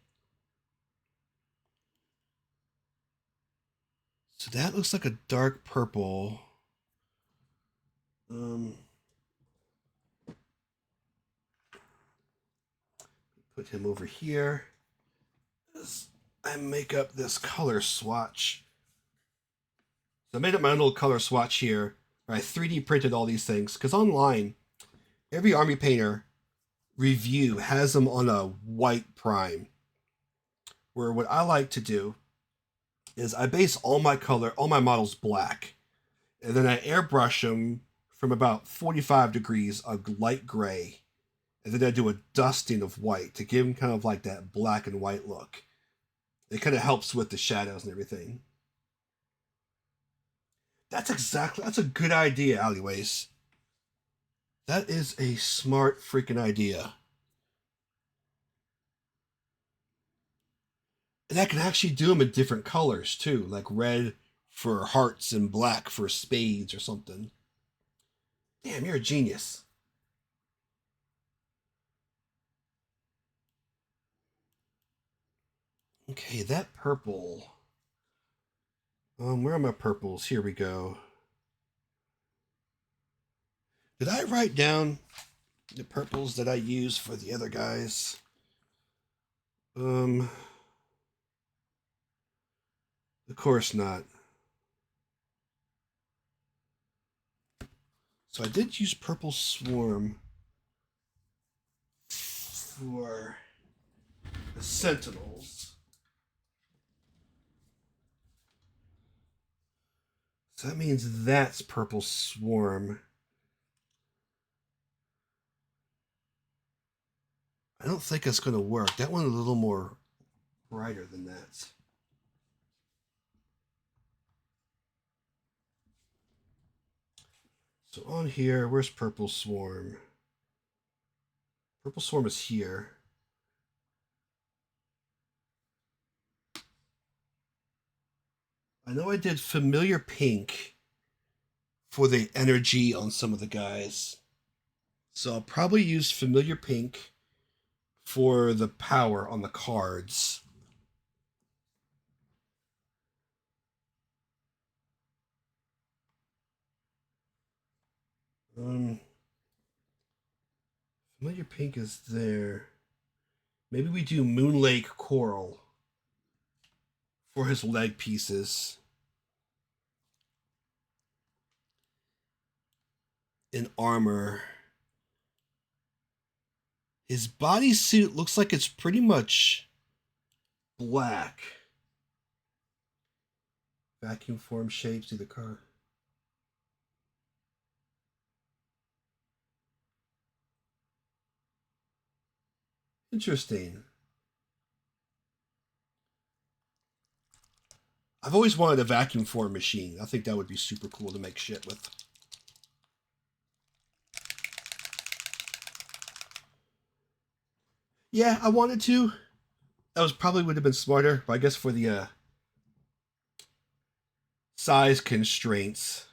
So that looks like a dark purple. Put him over here. As I make up this color swatch. So I made up my own little color swatch here. I 3D printed all these things because online, every army painter review has them on a white prime. Where what I like to do is I base all my models black, and then I airbrush them from about 45 degrees of light gray, and then I do a dusting of white to give them kind of like that black and white look. It kind of helps with the shadows and everything. That's a good idea, Alleyways. That is a smart freaking idea. And I can actually do them in different colors too, like red for hearts and black for spades or something. Damn, you're a genius. Okay, that purple. Where are my purples? Here we go. Did I write down the purples that I use for the other guys? Of course not. So I did use Purple Swarm for the Sentinels. So that means that's Purple Swarm. I don't think it's going to work. That one's a little more brighter than that. So on here, where's Purple Swarm? Purple Swarm is here. I know I did Familiar Pink for the energy on some of the guys. So I'll probably use Familiar Pink for the power on the cards. Familiar Pink is there. Maybe we do Moon Lake Coral for his leg pieces. In armor. His bodysuit looks like it's pretty much black. Vacuum form shapes through the car. Interesting. I've always wanted a vacuum form machine. I think that would be super cool to make shit with. Yeah, I wanted to. That was probably would have been smarter, but I guess for the size constraints,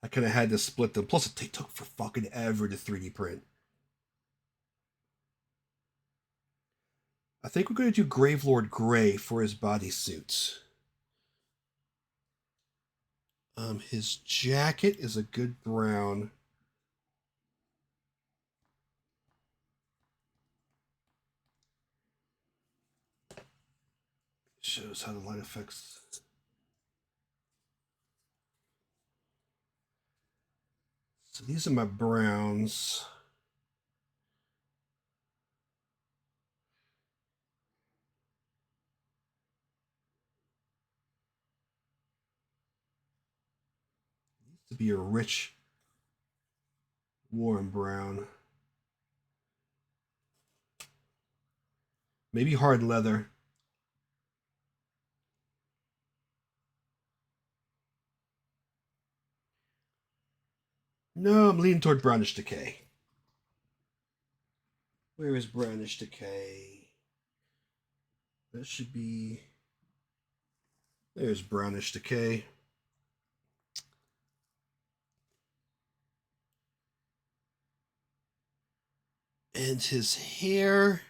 I kind of had to split them. Plus, it took for fucking ever to 3D print. I think we're going to do Gravelord Gray for his bodysuit. His jacket is a good brown. Shows how the light affects. So these are my browns. Needs to be a rich, warm brown. Maybe hard leather. No, I'm leaning toward brownish decay. Where is brownish decay? That should be. There's brownish decay. And his hair.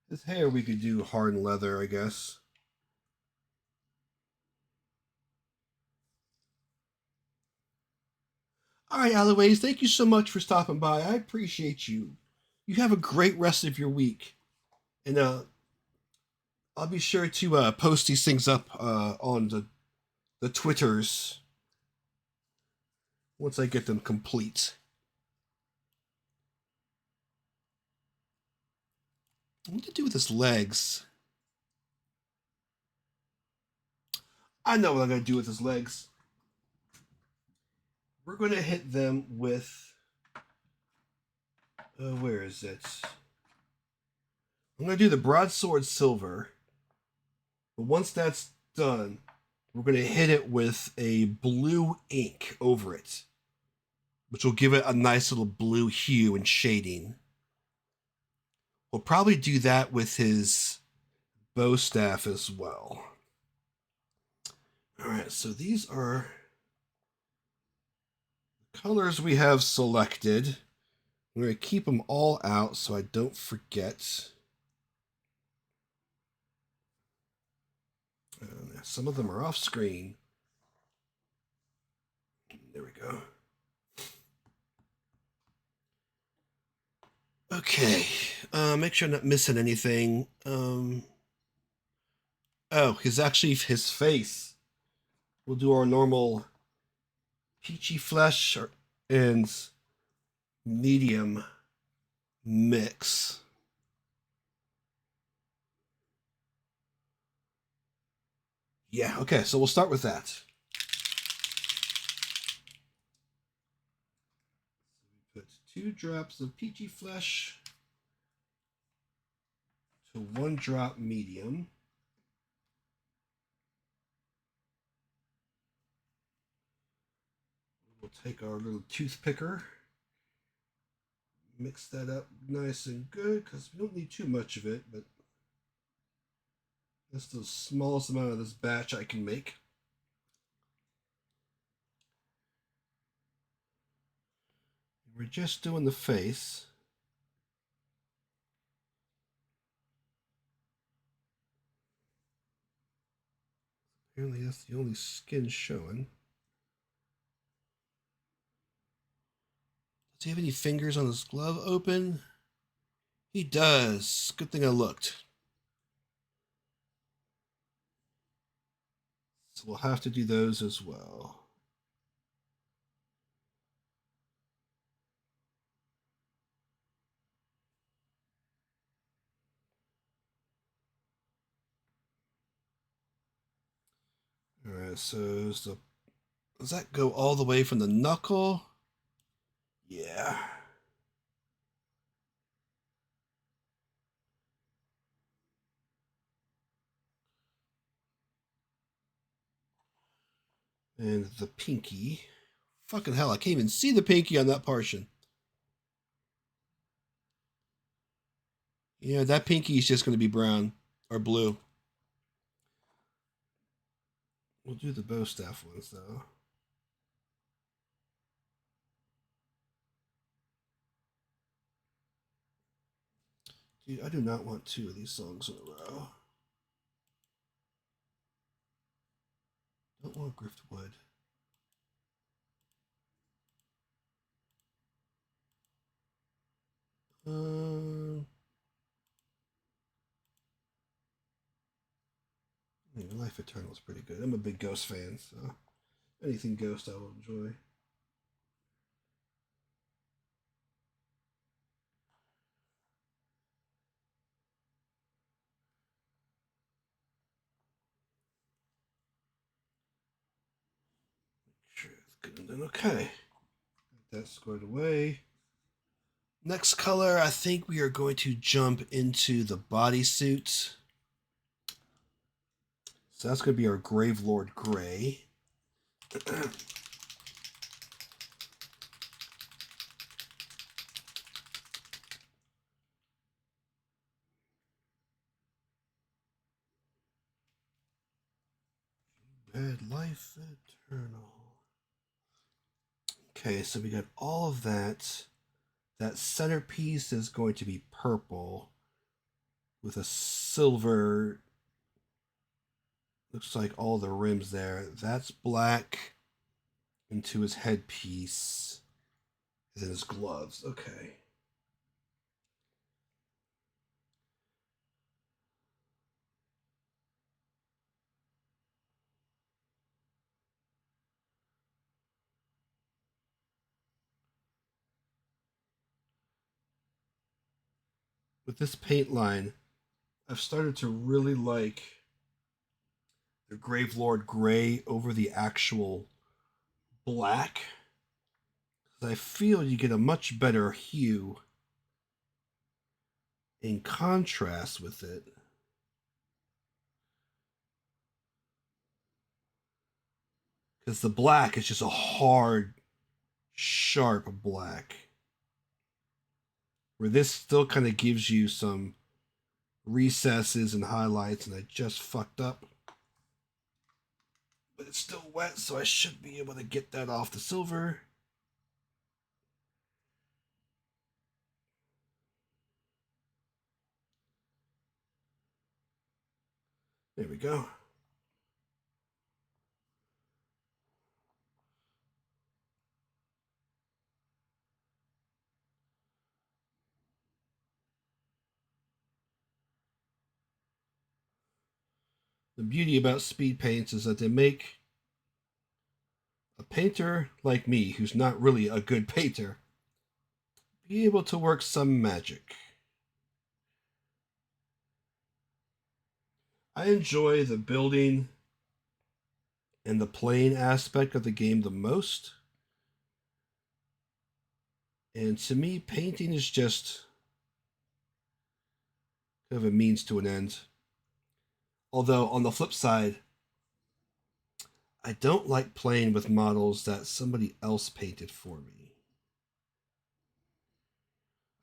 His hair we could do hard leather, I guess. All right, Alloways, thank you so much for stopping by. I appreciate you. You have a great rest of your week. And I'll be sure to post these things up on the Twitters once I get them complete. What to do with his legs? I know what I'm going to do with his legs. We're going to hit them with. Where is it? I'm going to do the broadsword silver. But once that's done, we're going to hit it with a blue ink over it, which will give it a nice little blue hue and shading. We'll probably do that with his bow staff as well. All right, so these are the colors we have selected. I'm going to keep them all out so I don't forget. Some of them are off screen. There we go. Okay, make sure I'm not missing anything. Oh, his face. We'll do our normal peachy flesh and medium mix. Yeah, okay, so we'll start with that. Put 2 drops of peachy flesh to 1 drop medium. We'll take our little toothpicker, mix that up nice and good because we don't need too much of it, but that's the smallest amount of this batch I can make. We're just doing the face. Apparently that's the only skin showing. Does he have any fingers on his glove open? He does. Good thing I looked. So we'll have to do those as well. All right, so does that go all the way from the knuckle? Yeah. And the pinky. Fucking hell, I can't even see the pinky on that portion. Yeah, that pinky is just going to be brown or blue. We'll do the bow staff ones, though. Dude, I do not want two of these songs in a row. Don't want Griftwood. Life Eternal is pretty good. I'm a big Ghost fan, so anything Ghost I will enjoy. Sure, it's good. Okay, that's squared away. Next color, I think we are going to jump into the bodysuit. So that's going to be our Gravelord Gray. Red Life Eternal. Okay, so we got all of that. That centerpiece is going to be purple with a silver. Looks like all the rims there. That's black into his headpiece. And then his gloves. Okay. With this paint line, I've started to really like the Gravelord Gray over the actual black. I feel you get a much better hue in contrast with it. Because the black is just a hard, sharp black. Where this still kind of gives you some recesses and highlights, and I just fucked up. But it's still wet, so I should be able to get that off the silver. There we go. The beauty about speed paints is that they make a painter like me, who's not really a good painter, be able to work some magic. I enjoy the building and the playing aspect of the game the most. And to me, painting is just kind of a means to an end. Although, on the flip side, I don't like playing with models that somebody else painted for me.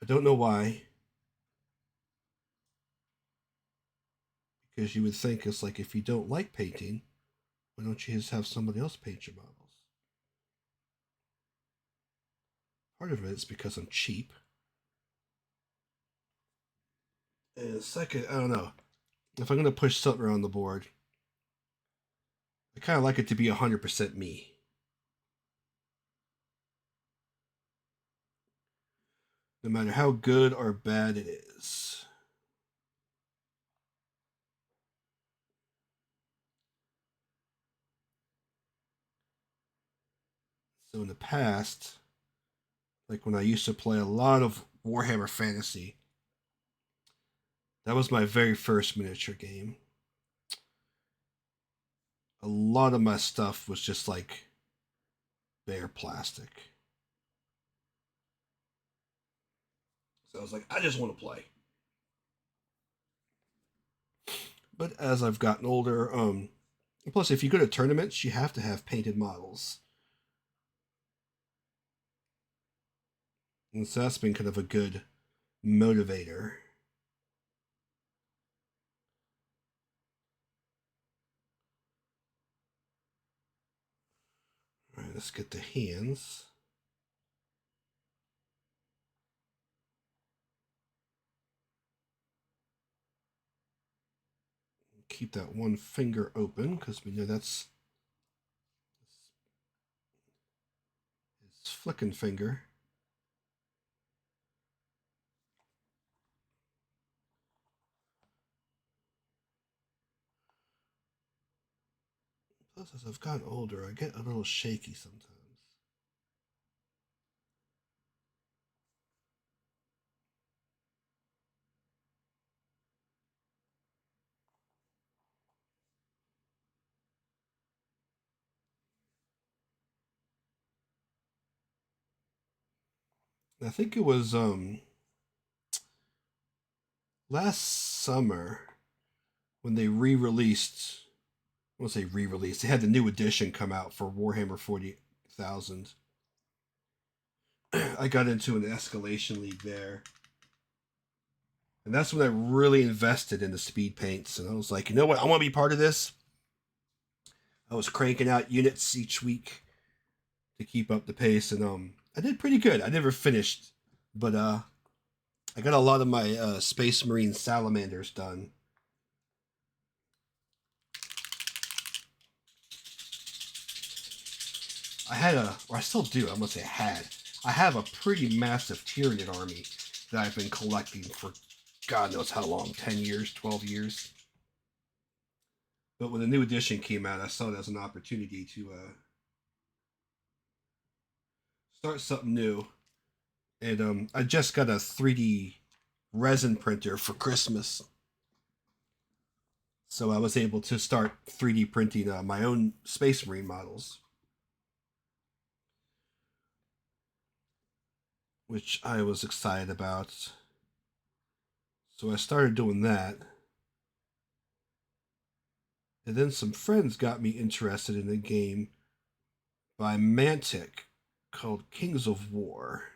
I don't know why. Because you would think it's like, if you don't like painting, why don't you just have somebody else paint your models? Part of it is because I'm cheap. And second, I don't know. If I'm going to push something around the board, I kind of like it to be 100% me. No matter how good or bad it is. So in the past, like when I used to play a lot of Warhammer Fantasy, that was my very first miniature game. A lot of my stuff was just like bare plastic. So I was like, I just want to play. But as I've gotten older, plus if you go to tournaments, you have to have painted models. And so that's been kind of a good motivator. All right, let's get the hands. keep that one finger open because we know that's his flicking finger. Plus, as I've gotten older, I get a little shaky sometimes. I think it was last summer when they re-released. I won't say re-released. They had the new edition come out for Warhammer 40,000. I got into an escalation league there, and that's when I really invested in the speed paints. And I was like, you know what? I want to be part of this. I was cranking out units each week to keep up the pace, and I did pretty good. I never finished, but I got a lot of my Space Marine salamanders done. I had or I still do. I'm gonna say had. I have a pretty massive Tyranid army that I've been collecting for God knows how long, 10 years, 12 years. But when the new edition came out, I saw it as an opportunity to start something new. And I just got a 3D resin printer for Christmas. So I was able to start 3D printing my own Space Marine models, which I was excited about. So I started doing that. And then some friends got me interested in a game by Mantic called Kings of War,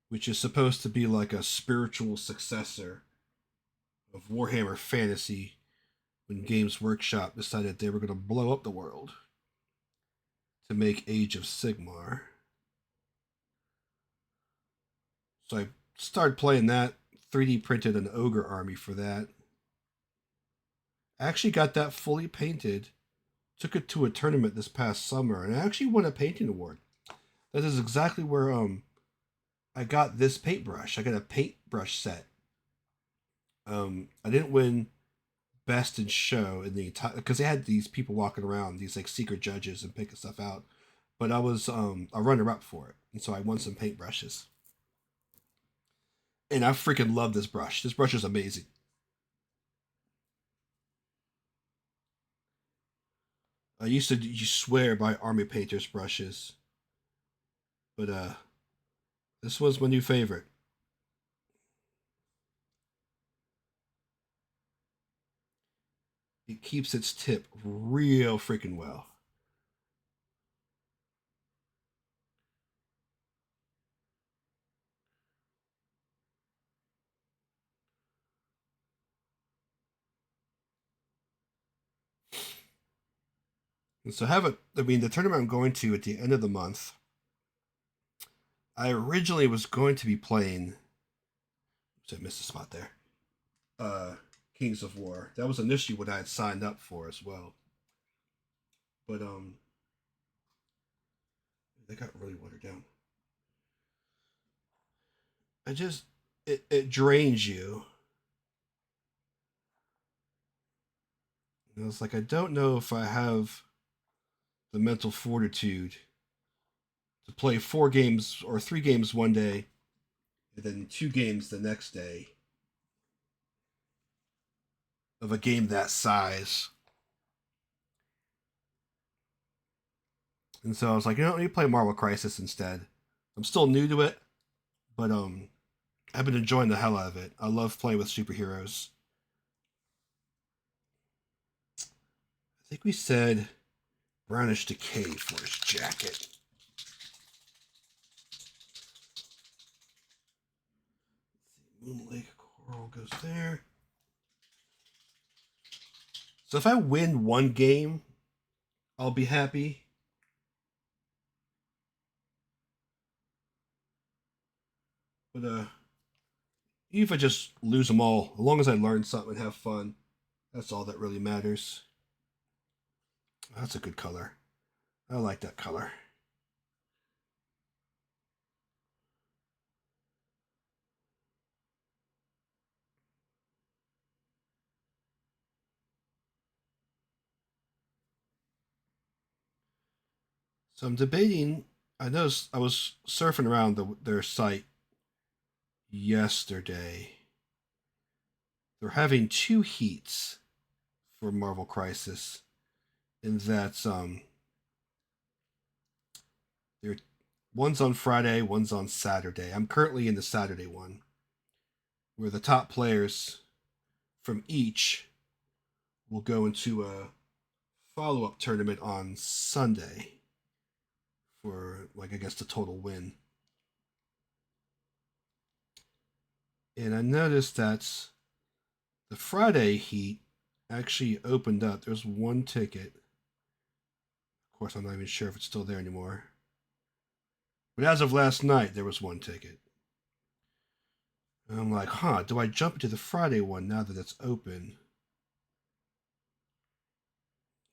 which is supposed to be like a spiritual successor of Warhammer Fantasy when Games Workshop decided they were going to blow up the world to make Age of Sigmar. So I started playing that, 3D printed an ogre army for that. I actually got that fully painted, took it to a tournament this past summer, and I actually won a painting award. That is exactly where I got this paintbrush. I got a paintbrush set. I didn't win best in show in the entire because they had these people walking around, these like secret judges and picking stuff out. But I was a runner up for it, and so I won some paintbrushes. And I freaking love this brush. This brush is amazing. I used to you swear by army painters brushes, but this was my new favorite. It keeps its tip real freaking well. And so have it. I mean, the tournament I'm going to at the end of the month. I originally was going to be playing. So I missed a spot there. Uh, Kings of War. That was initially what I had signed up for as well. But they got really watered down. I just it drains you. And it's like I don't know if I have the mental fortitude to play 4 games or 3 games one day, and then 2 games the next day of a game that size. And so I was like, you know, let me play Marvel Crisis instead. I'm still new to it, but I've been enjoying the hell out of it. I love playing with superheroes. I think we said brownish decay for his jacket. Moon Lake Coral goes there. So if I win one game, I'll be happy. But Even if I just lose them all, as long as I learn something and have fun, that's all that really matters. That's a good color. I like that color. So I'm debating. I noticed I was surfing around their site yesterday. They're having two heats for Marvel Crisis, and that's they're one's on Friday, one's on Saturday. I'm currently in the Saturday one, where the top players from each will go into a follow-up tournament on Sunday for, like, I guess the total win. And I noticed that the Friday heat actually opened up. There's one ticket. Of course, I'm not even sure if it's still there anymore. But as of last night, there was one ticket. And I'm like, huh, do I jump into the Friday one now that it's open?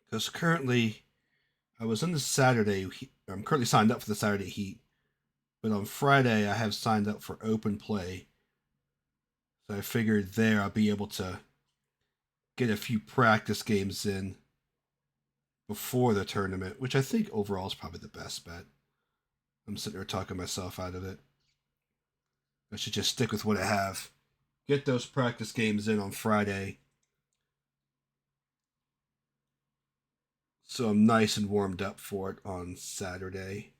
Because currently, I was in the Saturday heat. I'm currently signed up for the Saturday heat. But on Friday, I have signed up for open play. So I figured there I'll be able to get a few practice games in before the tournament, which I think overall is probably the best bet. I'm sitting there talking myself out of it. I should just stick with what I have. Get those practice games in on Friday, so I'm nice and warmed up for it on Saturday.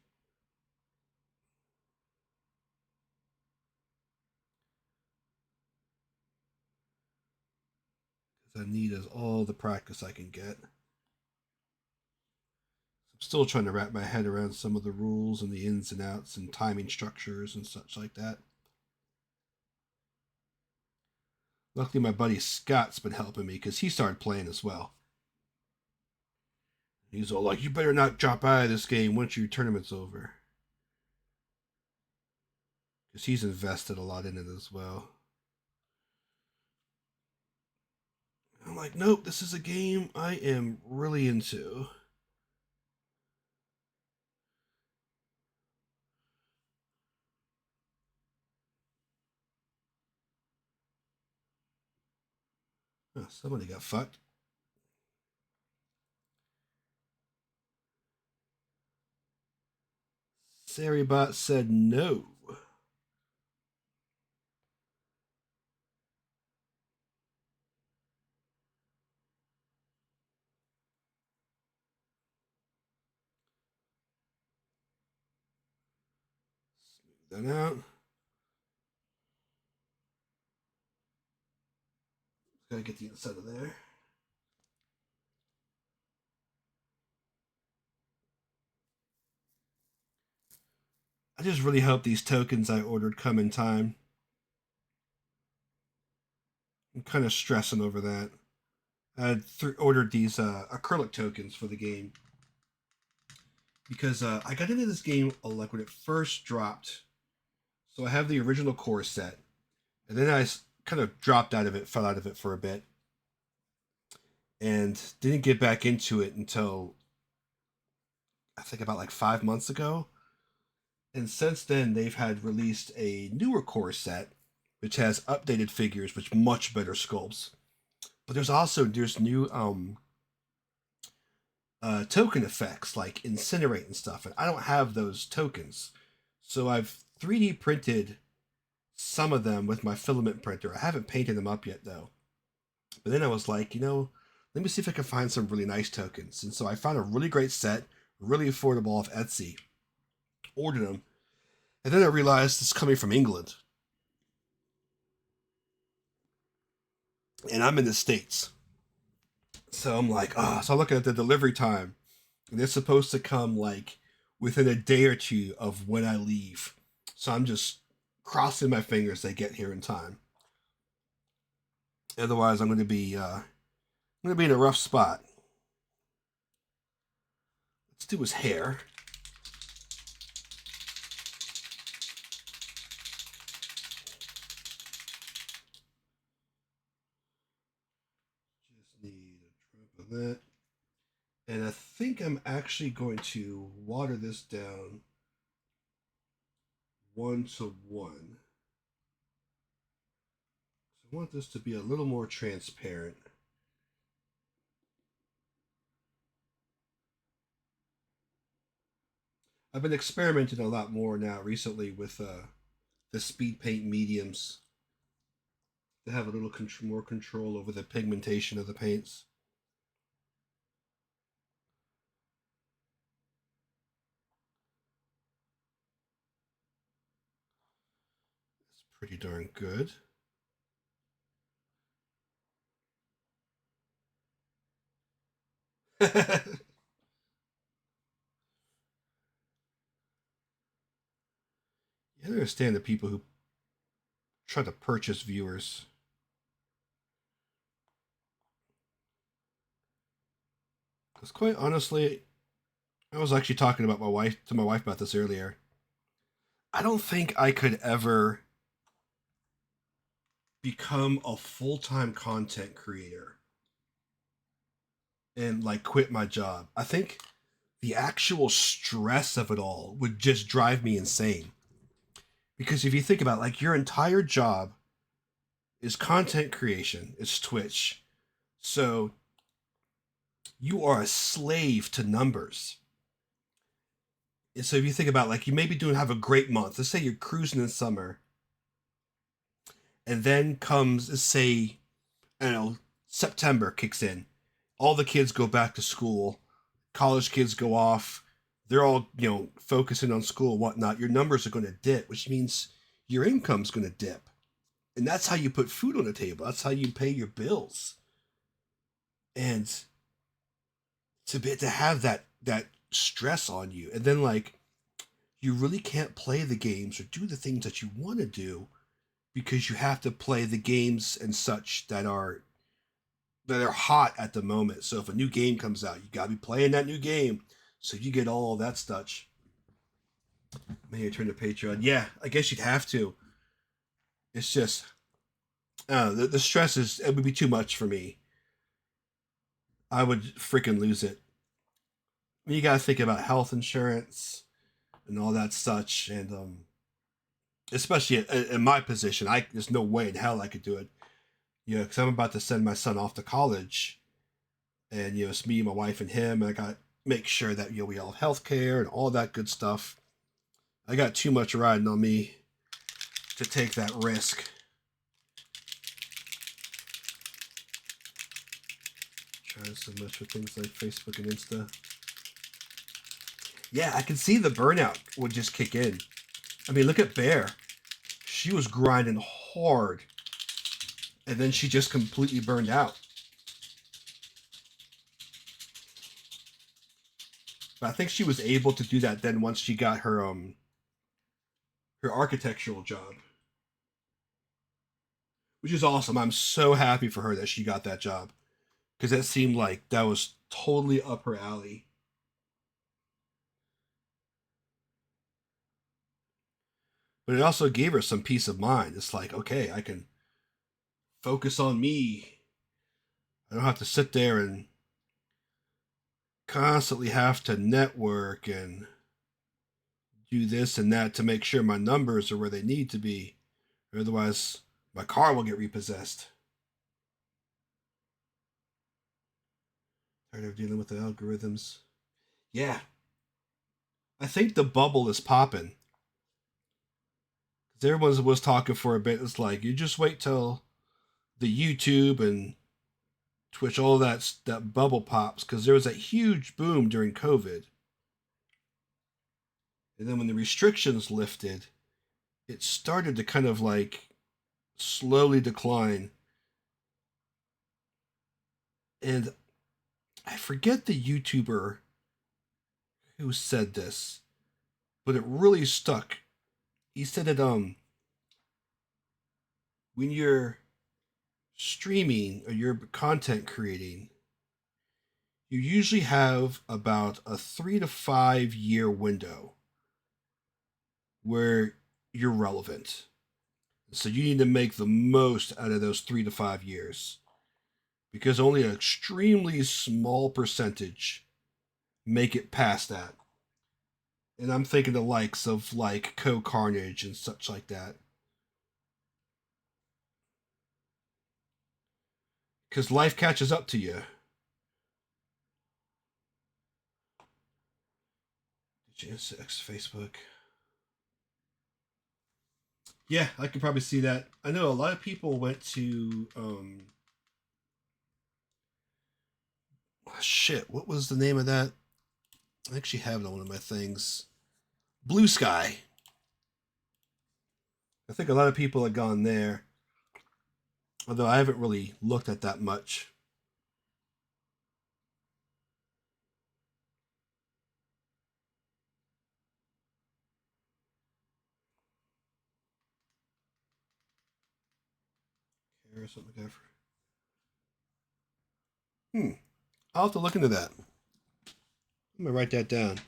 Because I need all the practice I can get. I'm still trying to wrap my head around some of the rules and the ins and outs and timing structures and such like that. Luckily, my buddy Scott's been helping me because he started playing as well. He's all like, "You better not drop out of this game once your tournament's over," because he's invested a lot in it as well. I'm like, nope, this is a game I am really into. Oh, somebody got fucked. Saribot said no. Smooth that out. Gotta get the inside of there. I just really hope these tokens I ordered come in time. I'm kind of stressing over that. I had ordered these acrylic tokens for the game because I got into this game like when it first dropped. So I have the original core set, and then I kind of dropped out of it, fell out of it for a bit, and didn't get back into it until I think about like 5 months ago. And since then, they've had released a newer core set, which has updated figures with much better sculpts. But there's new token effects like incinerate and stuff, and I don't have those tokens, so I've 3D printed some of them with my filament printer. I haven't painted them up yet though. But then I was like, let me see if I can find some really nice tokens, and so I found a really great set, really affordable off Etsy. Ordered them, and then I realized it's coming from England, and I'm in the States. So I'm like, so I'm looking at the delivery time, and they're supposed to come like within a day or two of when I leave. So I'm just crossing my fingers they get here in time. Otherwise, I'm gonna be in a rough spot. Let's do his hair. And I think I'm actually going to water this down 1 to 1. So I want this to be a little more transparent. I've been experimenting a lot more now recently with the speed paint mediums to have a little more control over the pigmentation of the paints. It's pretty darn good. You understand the people who try to purchase viewers. Because quite honestly, I was actually talking about my wife about this earlier. I don't think I could ever become a full-time content creator and like quit my job. I think the actual stress of it all would just drive me insane. Because if you think about it, like your entire job is content creation, it's Twitch. So you are a slave to numbers. And so if you think about like you maybe doing have a great month. Let's say you're cruising in summer, and then comes let's say, I don't know, September kicks in. All the kids go back to school, college kids go off, they're all, focusing on school and whatnot. Your numbers are gonna dip, which means your income's gonna dip. And that's how you put food on the table. That's how you pay your bills. And to have that stress on you, and then like you really can't play the games or do the things that you want to do because you have to play the games and such that are hot at the moment. So if a new game comes out, you gotta be playing that new game. So you get all that stuff. May I turn to Patreon? Yeah, I guess you'd have to. It's just the stress it would be too much for me. I would freaking lose it. You gotta think about health insurance and all that such, and especially in my position, there's no way in hell I could do it. Because I'm about to send my son off to college, and it's me, my wife, and him. And I got to make sure that we all have health care and all that good stuff. I got too much riding on me to take that risk. Trying so much with things like Facebook and Insta. Yeah, I can see the burnout would just kick in. I mean, look at Bear. She was grinding hard, and then she just completely burned out. But I think she was able to do that then once she got her architectural job, which is awesome. I'm so happy for her that she got that job because that seemed like that was totally up her alley. But it also gave her some peace of mind. It's like, okay, I can focus on me. I don't have to sit there and constantly have to network and do this and that to make sure my numbers are where they need to be. Otherwise, my car will get repossessed. Tired of dealing with the algorithms. Yeah, I think the bubble is popping. Everyone was talking for a bit. It's like you just wait till the YouTube and Twitch, all that bubble pops, because there was a huge boom during COVID, and then when the restrictions lifted, it started to kind of like slowly decline. And I forget the YouTuber who said this, but it really stuck. He said that when you're streaming or you're content creating, you usually have about a 3 to 5 year window where you're relevant. So you need to make the most out of those 3 to 5 years because only an extremely small percentage make it past that. And I'm thinking the likes of like Co Carnage and such like that. Because life catches up to you. GSX Facebook. Yeah, I could probably see that. I know a lot of people went to shit, what was the name of that? I actually have it on one of my things. Blue Sky. I think a lot of people have gone there. Although I haven't really looked at that much. Or something like that. I'll have to look into that. I'm gonna write that down.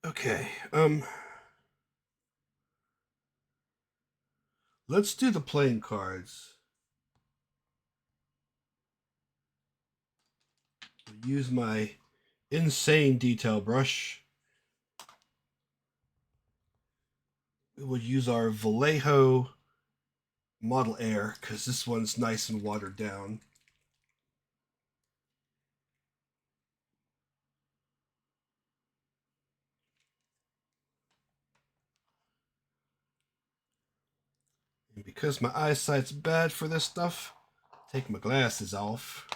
Okay. Let's do the playing cards. I'll use my insane detail brush. We will use our Vallejo Model Air because this one's nice and watered down. And because my eyesight's bad for this stuff, take my glasses off.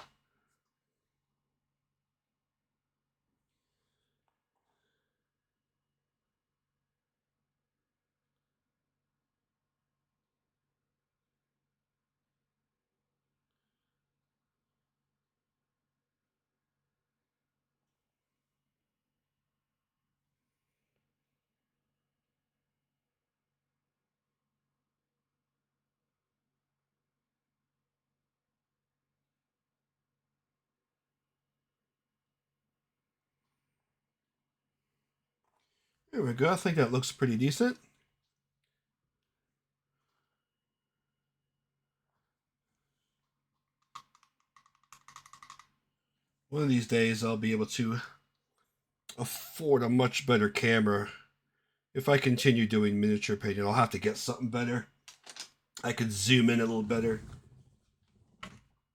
There we go. I think that looks pretty decent. One of these days I'll be able to afford a much better camera. If I continue doing miniature painting, I'll have to get something better. I could zoom in a little better.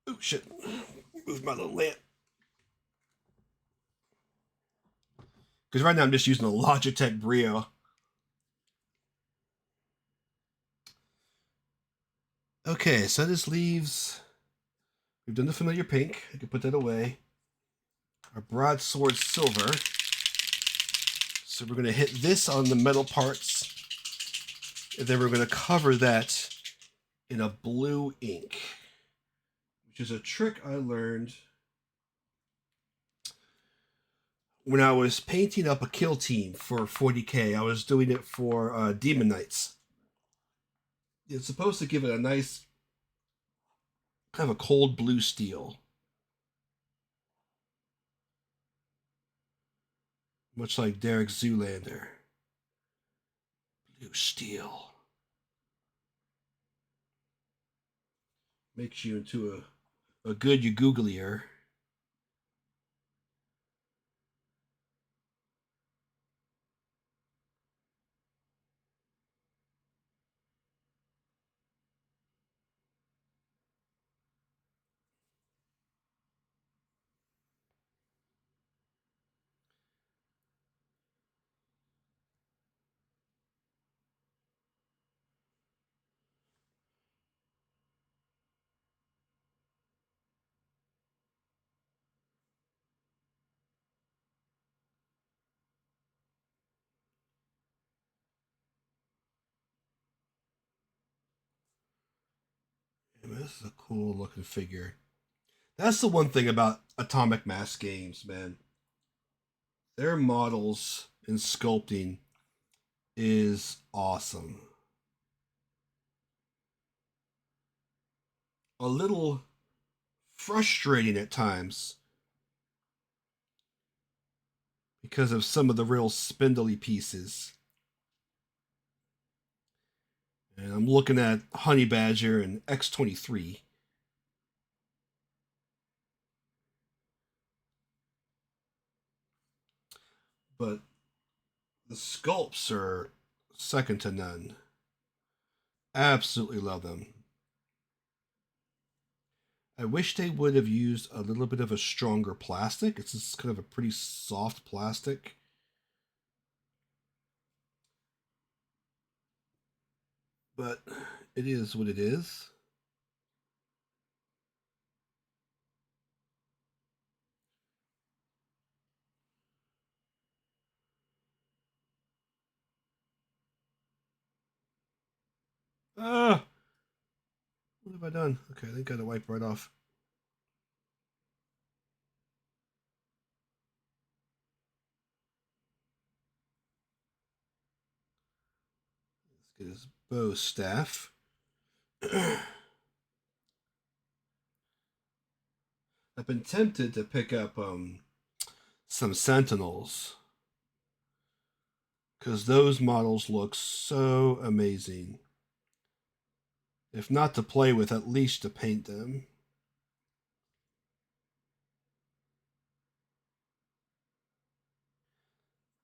Oh shit. Move my little lamp. Because right now I'm just using a Logitech Brio. Okay, so this leaves. We've done the familiar pink. I can put that away. Our broadsword silver. So we're going to hit this on the metal parts. And then we're going to cover that in a blue ink. Which is a trick I learned when I was painting up a kill team for 40k. I was doing it for Demon Knights. It's supposed to give it a nice, kind of a cold blue steel. Much like Derek Zoolander. Blue steel. Makes you into a good Googlier. This is a cool looking figure. That's the one thing about Atomic Mass games, man. Their models and sculpting is awesome. a little frustrating at times because of some of the real spindly pieces. And I'm looking at Honey Badger and X-23. But the sculpts are second to none. Absolutely love them. I wish they would have used a little bit of a stronger plastic. It's just kind of a pretty soft plastic. But it is what it is. Ah, what have I done? Okay, I think I gotta wipe right off. Let's get his bow staff. I've been tempted to pick up some Sentinels because those models look so amazing. If not to play with, at least to paint them.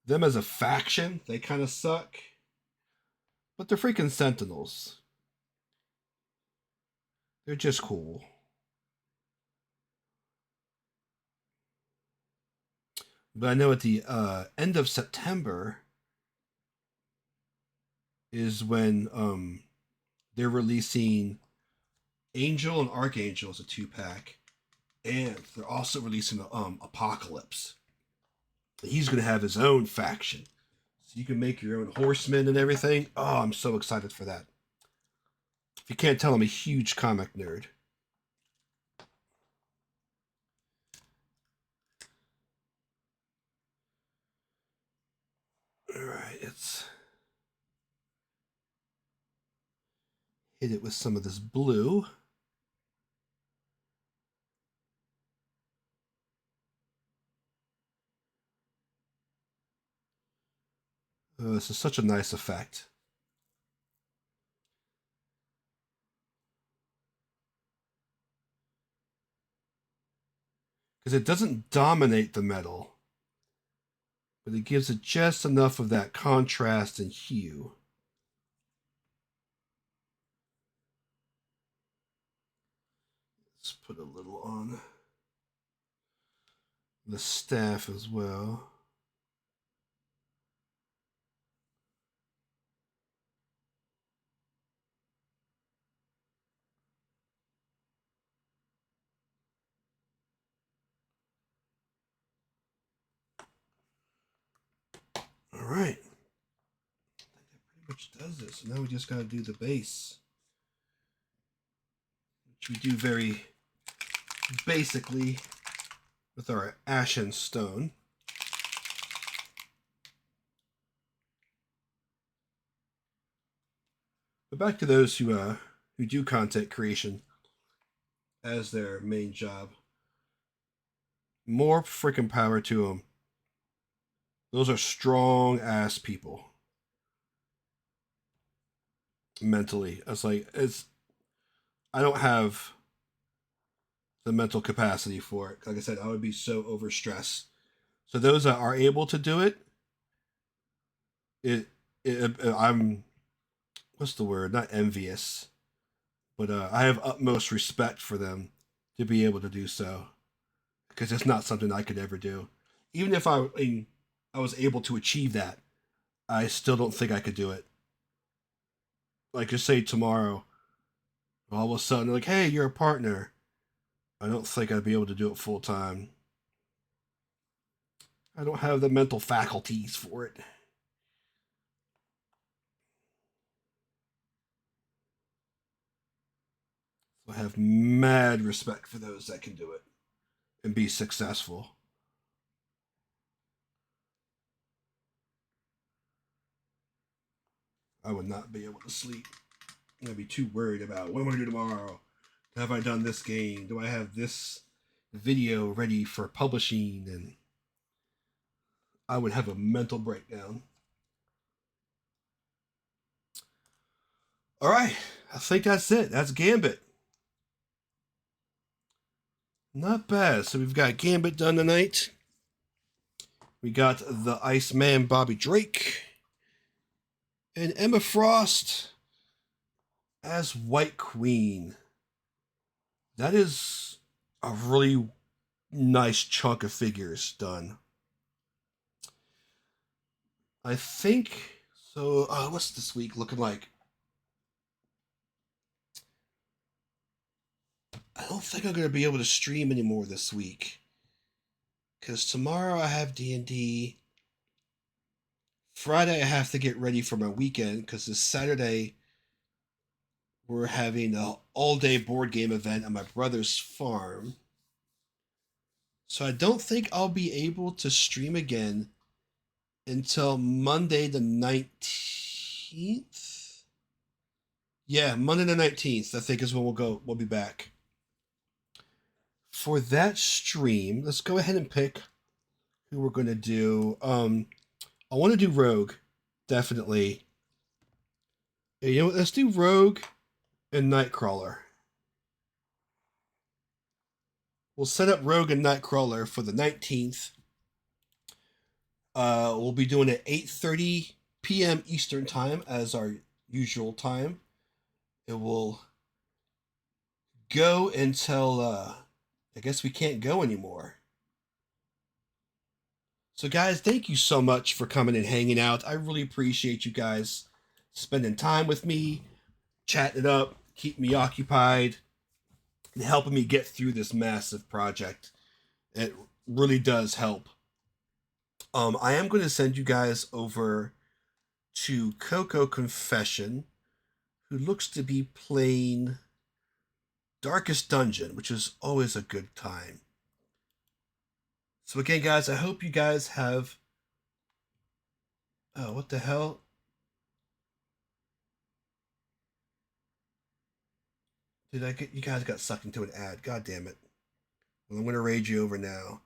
Them as a faction, they kind of suck. But they're freaking Sentinels. They're just cool. But I know at the end of September is when they're releasing Angel and Archangel as a 2-pack. And they're also releasing Apocalypse. He's going to have his own faction. So you can make your own horsemen and everything. Oh, I'm so excited for that. If you can't tell, I'm a huge comic nerd. Alright, let's hit it with some of this blue. Oh, this is such a nice effect. Because it doesn't dominate the metal, but it gives it just enough of that contrast and hue. Let's put a little on the staff as well. All right. I think that pretty much does it. So now we just got to do the base, which we do very basically with our ashen stone. But back to those who do content creation as their main job. More freaking power to them. Those are strong ass people. Mentally, it's I don't have the mental capacity for it. Like I said, I would be so overstressed. So those that are able to do it, it, I'm what's the word? Not envious, but I have utmost respect for them to be able to do so because it's not something I could ever do. Even if I was able to achieve that, I still don't think I could do it. Like, just say tomorrow, all of a sudden, like, hey, you're a partner. I don't think I'd be able to do it full time. I don't have the mental faculties for it. So I have mad respect for those that can do it and be successful. I would not be able to sleep. I'd be too worried about what am I going to do tomorrow. have I done this game? Do I have this video ready for publishing? And I would have a mental breakdown. All right, I think that's it. That's Gambit. Not bad. So we've got Gambit done tonight. We got the Iceman Bobby Drake and Emma Frost as White Queen. That is a really nice chunk of figures done. I think so. What's this week looking like? I don't think I'm gonna be able to stream anymore this week because tomorrow I have D&D. Friday I have to get ready for my weekend because this Saturday we're having an all-day board game event at my brother's farm. So I don't think I'll be able to stream again until Monday the 19th. Yeah, Monday the 19th, I think is when we'll be back. For that stream, let's go ahead and pick who we're going to do. I want to do Rogue, definitely. You know what? Let's do Rogue and Nightcrawler. We'll set up Rogue and Nightcrawler for the 19th. We'll be doing it 8:30 p.m. Eastern time as our usual time. It will go until I guess we can't go anymore. So guys, thank you so much for coming and hanging out. I really appreciate you guys spending time with me, chatting it up, keeping me occupied, and helping me get through this massive project. It really does help. I am going to send you guys over to Coco Confession, who looks to be playing Darkest Dungeon, which is always a good time. So again, guys, I hope you guys have... Oh, what the hell? Did I get... You guys got sucked into an ad. God damn it. Well, I'm going to raid you over now.